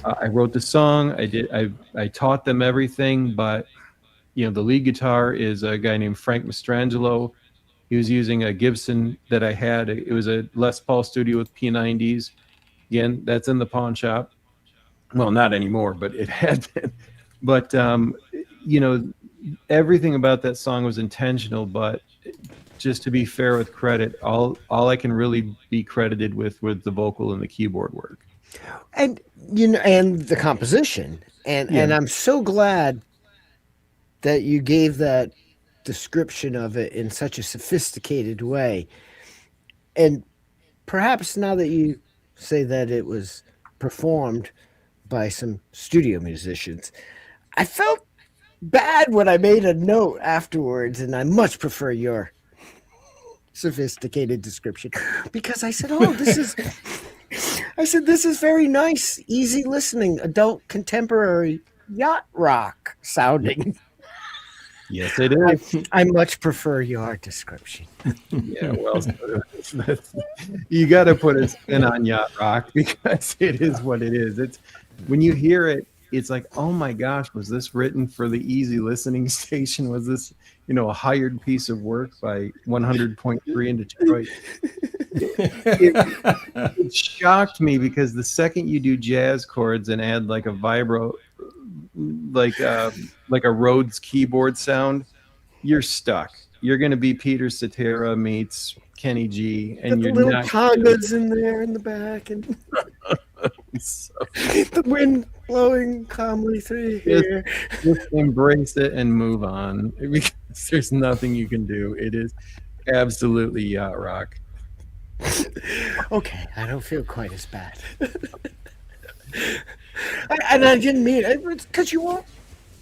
I wrote the song. I taught them everything, but the lead guitar is a guy named Frank Mastrangelo. He was using a Gibson that I had. It was a Les Paul Studio with P90s. Again, that's in the pawn shop. Well, not anymore, but it had been. But everything about that song was intentional. But just to be fair with credit, all I can really be credited with was the vocal and the keyboard work. And and the composition, and I'm so glad that you gave that description of it in such a sophisticated way. And perhaps now that you say that it was performed by some studio musicians, I felt bad when I made a note afterwards, and I much prefer your sophisticated description, because I said, this is very nice, easy listening, adult contemporary yacht rock sounding. Yes, it is. I much prefer your description. Yeah, well, you got to put a spin on yacht rock, because it is what it is. It's when you hear it, it's like, oh my gosh, was this written for the easy listening station? Was this, a hired piece of work by 100.3 in Detroit? It shocked me, because the second you do jazz chords and add like a vibro, like a Rhodes keyboard sound, you're stuck. You're going to be Peter Cetera meets Kenny G, and you're little not. congas in there in the back, and the wind blowing calmly through here. Just embrace it and move on, because there's nothing you can do. It is absolutely yacht rock. Okay, I don't feel quite as bad. And I didn't mean it, because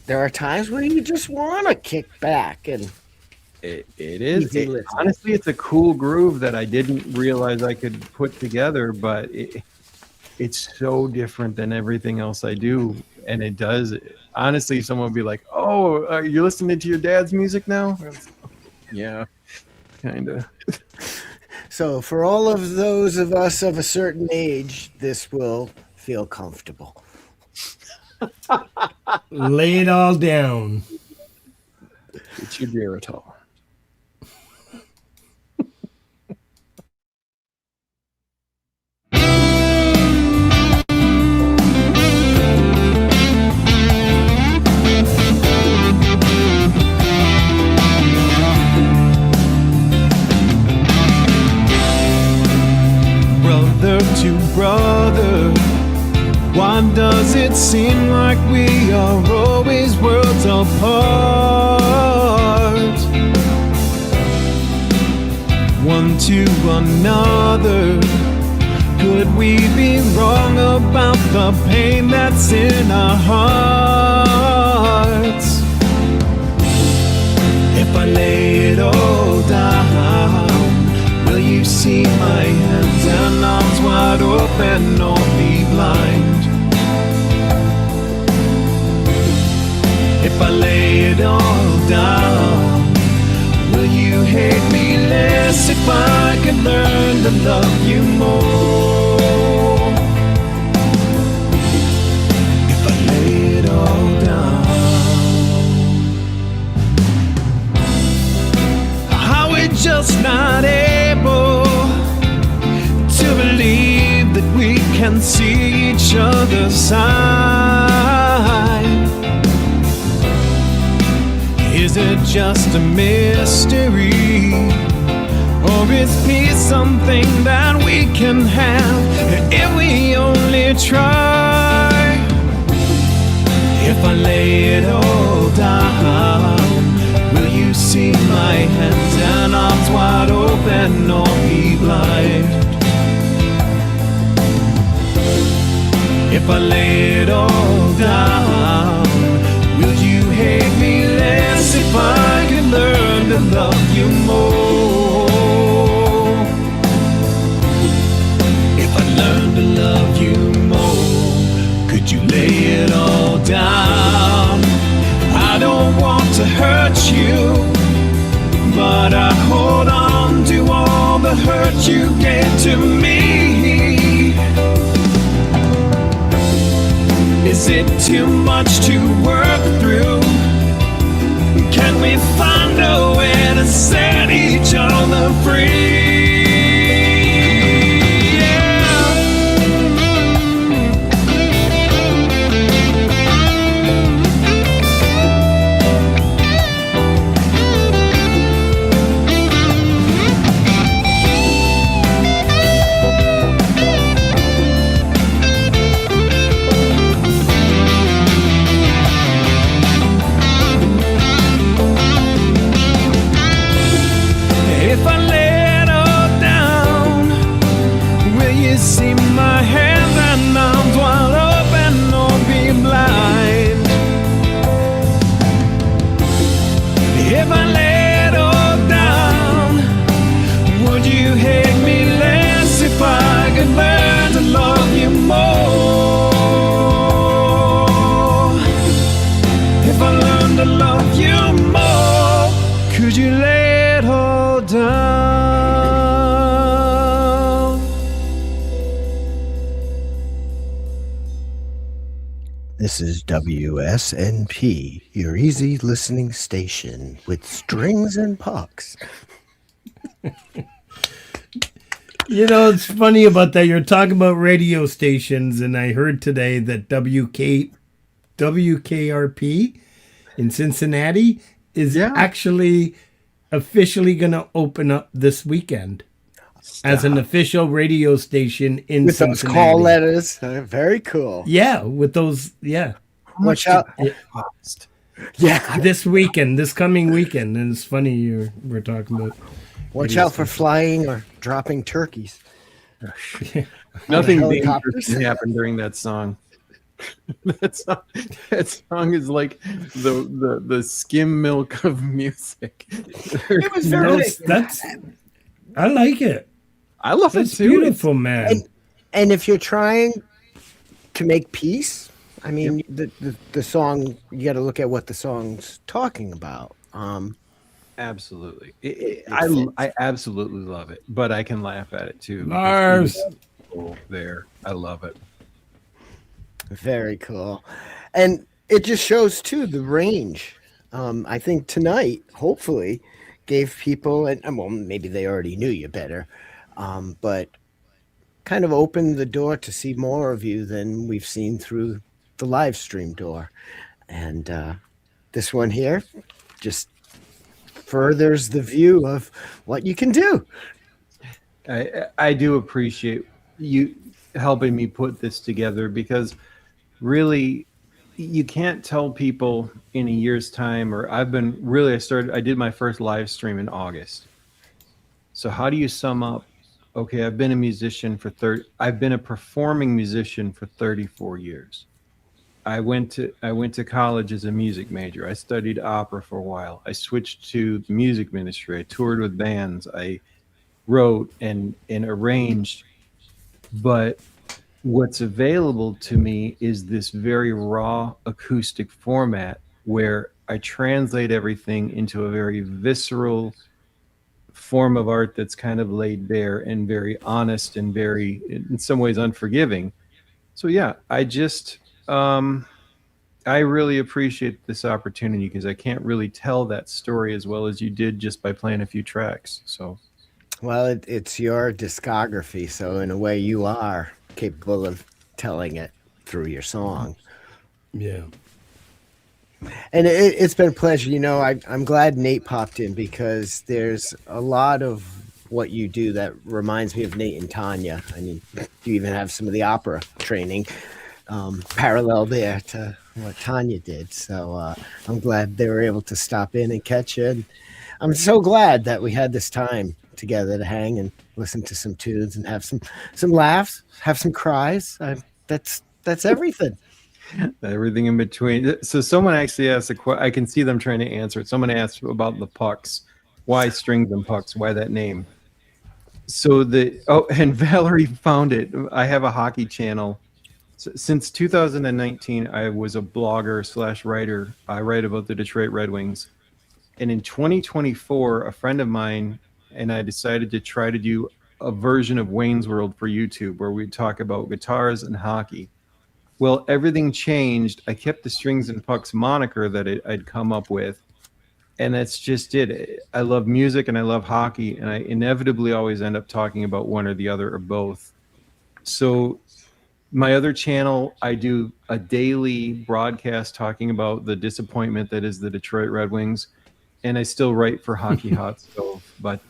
there are times where you just want to kick back, and it is. Honestly, it's a cool groove that I didn't realize I could put together, but it's so different than everything else I do, and it does. Honestly, someone would be like, "Oh, are you listening to your dad's music now?" Yeah, kind of. So for all of those of us of a certain age, this will feel comfortable. Lay it all down. It's your Geritol. Brother to brother, why does it seem like we are always worlds apart? One to another, could we be wrong about the pain that's in our hearts? If I lay it all down, will you see my hands and arms wide open or be blind? If I lay it all down, will you hate me less if I can learn to love you more? If I lay it all down, are we just not able to believe that we can see each other's side? Is it just a mystery? Or is peace something that we can have if we only try? If I lay it all down, will you see my hands and arms wide open or be blind? If I lay it all down, will you hate me less if I can learn to love you more? If I learn to love you more, could you lay it all down? I don't want to hurt you, but I hold on to all the hurt you gave to me. Is it too much to work through? Can we find a way to set each other free? If I lay it all down, will you see my hands and arms wide open or be blind? If I lay it all down, would you hate me less if I could learn to love you more? If I learned to love you more, could you lay it all down? This is WSNP, your easy listening station with strings and pucks. You know, it's funny about that. You're talking about radio stations, and I heard today that WKRP in Cincinnati is actually officially going to open up this weekend as an official radio station in With those Cincinnati. call letters. Very cool. Yeah, with those, yeah. Watch out. Yeah. This weekend, this coming weekend. And it's funny we're talking about. Watch radio out for stations. flying or dropping turkeys. Nothing Helicopters. dangerous can happen during that song. That song is like the skim milk of music. It was very I like it. I love That's it too. beautiful, man. And if you're trying to make peace, I mean, the song, you got to look at what the song's talking about. Absolutely. I absolutely love it, but I can laugh at it too. Mars. There. I love it. Very cool. And it just shows too the range I think tonight, hopefully, gave people, and well, maybe they already knew you better, but kind of opened the door to see more of you than we've seen through the live stream door. And this one here just furthers the view of what you can do. I do appreciate you helping me put this together, because really you can't tell people in a year's time, or I did my first live stream in August. So how do you sum up, okay, I've been a performing musician for 34 years. I went to college as a music major. I studied opera for a while. I switched to the music ministry. I toured with bands. I wrote and arranged. But what's available to me is this very raw acoustic format where I translate everything into a very visceral form of art that's kind of laid bare and very honest and very, in some ways, unforgiving. So yeah, I really appreciate this opportunity, because I can't really tell that story as well as you did just by playing a few tracks. So, well, it's your discography, so in a way, you are capable of telling it through your song. Yeah. And it's been a pleasure. I'm glad Nate popped in, because there's a lot of what you do that reminds me of Nate and Tanya. I mean, you even have some of the opera training parallel there to what Tanya did. So I'm glad they were able to stop in and catch you. And I'm so glad that we had this time together to hang and listen to some tunes and have some laughs, have some cries. That's everything. Everything in between. So someone actually asked I can see them trying to answer it. Someone asked about the pucks. Why strings and pucks? Why that name? So and Valerie found it. I have a hockey channel. Since 2019, I was a blogger / writer. I write about the Detroit Red Wings. And in 2024, a friend of mine and I decided to try to do a version of Wayne's World for YouTube, where we'd talk about guitars and hockey. Well, everything changed. I kept the Strings and Pucks moniker that I'd come up with, and that's just it. I love music and I love hockey, and I inevitably always end up talking about one or the other or both. So my other channel, I do a daily broadcast talking about the disappointment that is the Detroit Red Wings, and I still write for Hockey Hot Stove. But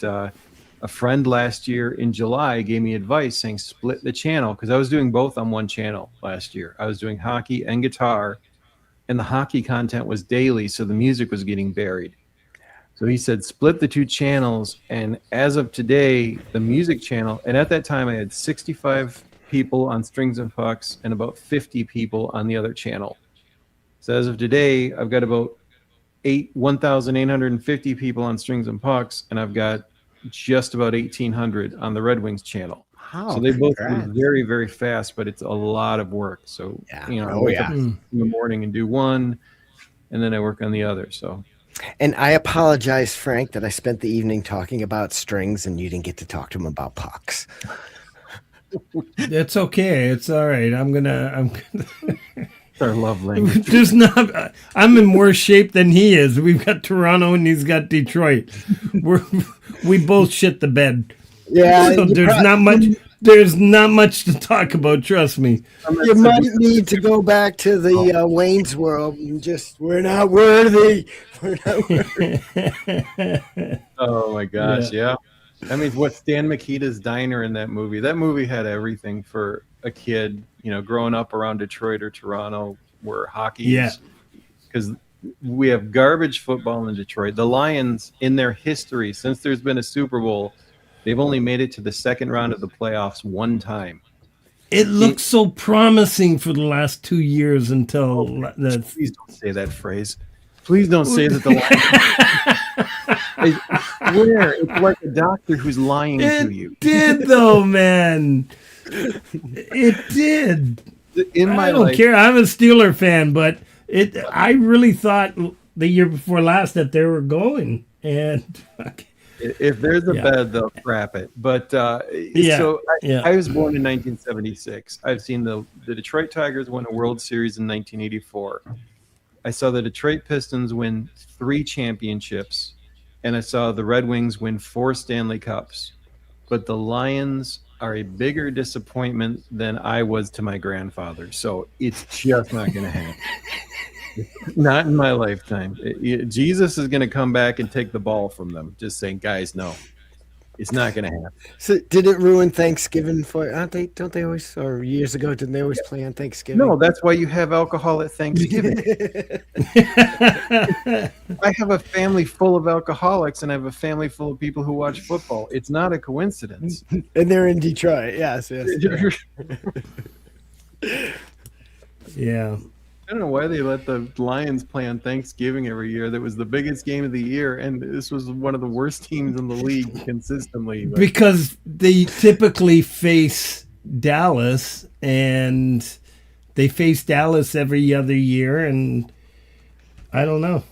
a friend last year in July gave me advice saying split the channel, because I was doing both on one channel last year. I was doing hockey and guitar, and the hockey content was daily, so the music was getting buried. So he said split the two channels, and as of today, the music channel, and at that time I had 65 people on Strings and Pucks and about 50 people on the other channel. So as of today, I've got about 1,850 people on Strings and Pucks, and I've got just about 1,800 on the Red Wings channel. Wow, so they both move very, very fast, but it's a lot of work. So I wake up in the morning and do one, and then I work on the other. So, and I apologize, Frank, that I spent the evening talking about strings and you didn't get to talk to him about pucks. It's okay. It's all right. I'm gonna. Our love language. There's not. I'm in worse shape than he is. We've got Toronto and he's got Detroit. We both shit the bed. Yeah, so there's not much. There's not much to talk about. Trust me. You might need to go back to the Wayne's World and just, we're not worthy. We're not worthy. Oh my gosh, yeah. I mean, what Stan Mikita's Diner in that movie? That movie had everything for a kid, growing up around Detroit or Toronto, where hockey is. Because we have garbage football in Detroit. The Lions, in their history, since there's been a Super Bowl, they've only made it to the second round of the playoffs one time. It looked so promising for the last 2 years until that. Please don't say that phrase. Please don't say that the Lions. I swear, it's like a doctor who's lying to you. It did, though, man. It did. I don't care. I'm a Steeler fan, but I really thought the year before last that they were going. And if there's a bed, they'll crap it. But I was born in 1976. I've seen the Detroit Tigers win a World Series in 1984. I saw the Detroit Pistons win 3 championships, and I saw the Red Wings win 4 Stanley Cups. But the Lions are a bigger disappointment than I was to my grandfather. So it's just not going to happen. Not in my lifetime. Jesus is going to come back and take the ball from them. Just saying, guys, no. It's not going to happen. So did it ruin Thanksgiving for? Aren't they? Don't they always? Or years ago, didn't they always play on Thanksgiving? No, that's why you have alcohol at Thanksgiving. I have a family full of alcoholics, and I have a family full of people who watch football. It's not a coincidence. And they're in Detroit. Yes. Yeah. I don't know why they let the Lions play on Thanksgiving every year. That was the biggest game of the year, and this was one of the worst teams in the league consistently. But Because they typically face Dallas, and they face Dallas every other year, and I don't know.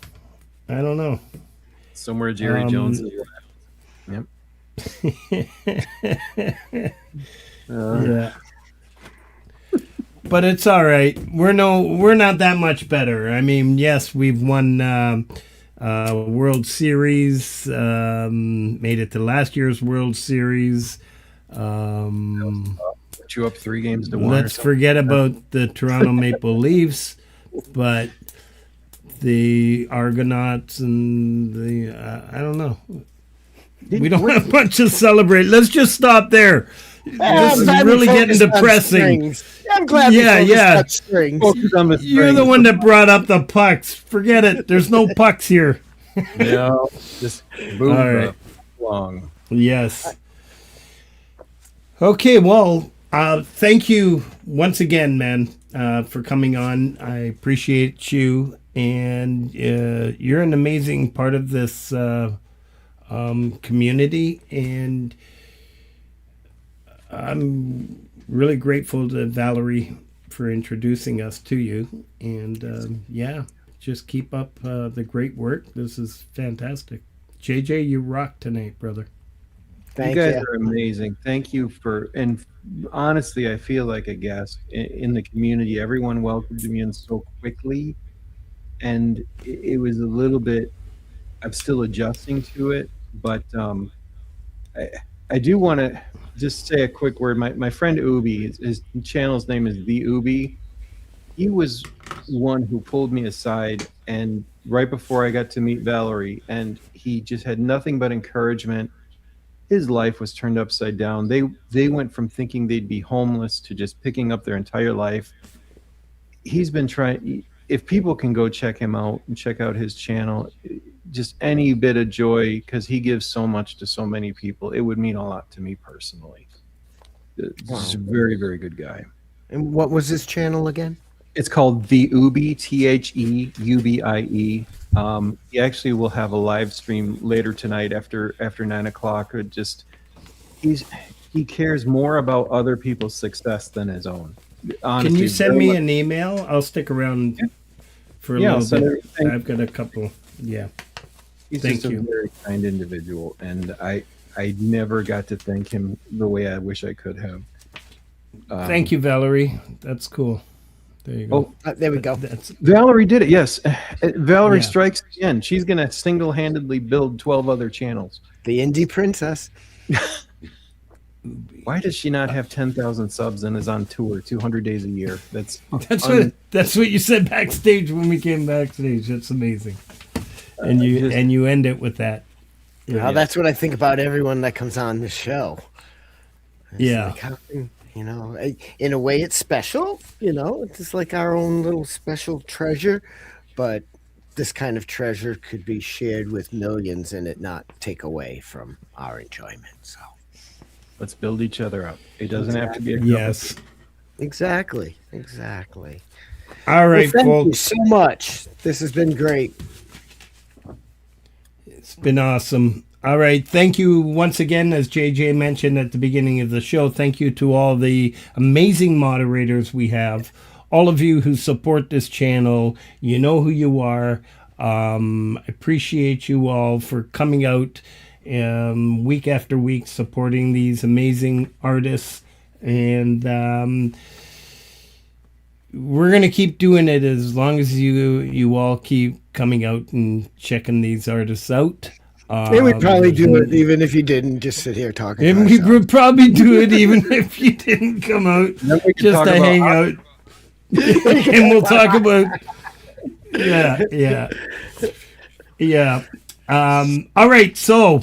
somewhere Jerry Jones is left. Yep. Yeah. But it's all right. We're not that much better. I mean, yes, we've won World Series, made it to last year's World Series. Put you up 3-1. Let's forget about the Toronto Maple Leafs, but the Argonauts and the I don't know. We don't have much to celebrate. Let's just stop there. This is really getting depressing. I'm glad. Yeah. Strings. You're the one that brought up the pucks. Forget it. There's no pucks here. No, just move All right. along. Yes. Okay. Well, thank you once again, man, for coming on. I appreciate you, and you're an amazing part of this community, and I'm really grateful to Valerie for introducing us to you. And just keep up the great work. This is fantastic. JJ, you rock tonight, brother. Thank you guys you. are amazing. Thank you and honestly, I feel like a guest in the community. Everyone welcomed me in so quickly, and it was a little bit, I'm still adjusting to it, but I do want to just say a quick word. My friend Ubi, his channel's name is The Ubi. He was one who pulled me aside, and right before I got to meet Valerie, and he just had nothing but encouragement. His life was turned upside down. They went from thinking they'd be homeless to just picking up their entire life. He's been trying. If people can go check him out and check out his channel, just any bit of joy, because he gives so much to so many people. It would mean a lot to me personally. He's a very, very good guy. And what was his channel again? It's called The Ubi, TheUbie. He actually will have a live stream later tonight after 9 o'clock. He cares more about other people's success than his own. Honestly, can you send me an email? I'll stick around for a little bit. I've got a couple. Yeah. He's Thank just you. a very kind individual, and I never got to thank him the way I wish I could have. Thank you, Valerie. That's cool. There you go. Oh, there we go. Valerie did it. Yes, Valerie Yeah. strikes again. She's going to single-handedly build 12 other channels. The Indie Princess. Why does she not have 10,000 subs and is on tour 200 days a year? That's what you said backstage when we came backstage. That's amazing. And you end it with that. Well, that's what I think about everyone that comes on the show. It's Yeah. like how, in a way it's special, it's just like our own little special treasure, but this kind of treasure could be shared with millions and it not take away from our enjoyment. So let's build each other up. It doesn't have to be a Yes. Exactly. All right, Thank you folks. so much. This has been great. It's been awesome. All right. Thank you once again, as JJ mentioned at the beginning of the show. Thank you to all the amazing moderators we have. All of you who support this channel, you know who you are. I appreciate you all for coming out week after week, supporting these amazing artists. And we're gonna keep doing it as long as you all keep coming out and checking these artists out. And we'd probably do it even if you didn't just sit here talking. And we would probably do it even if you didn't come out just to hang out. And we'll talk about. Yeah. All right, so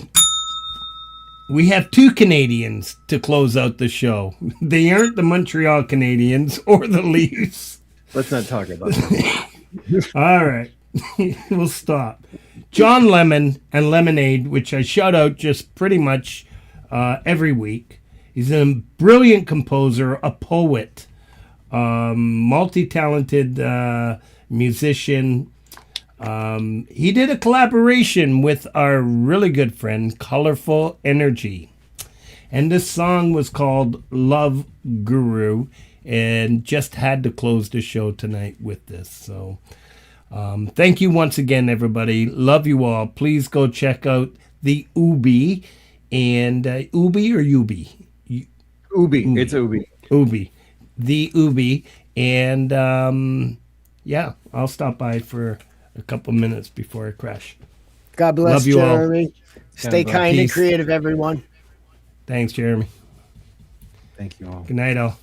we have two Canadians to close out the show. They aren't the Montreal Canadiens or the Leafs. Let's not talk about that. All right. We'll stop. John Lemon and Lemonade, which I shout out just pretty much every week. He's a brilliant composer, a poet, multi-talented musician. He did a collaboration with our really good friend, Colorful Energy. And this song was called Love Guru, and just had to close the show tonight with this. So thank you once again, everybody. Love you all. Please go check out the Ubi. And Ubi or Ubi? Ubi. It's Ubi. Ubi. The Ubi. And yeah, I'll stop by for a couple minutes before I crash. God bless. Love you Jeremy. all. Stay kind and creative, everyone. Thanks, Jeremy. Thank you all. Good night, all.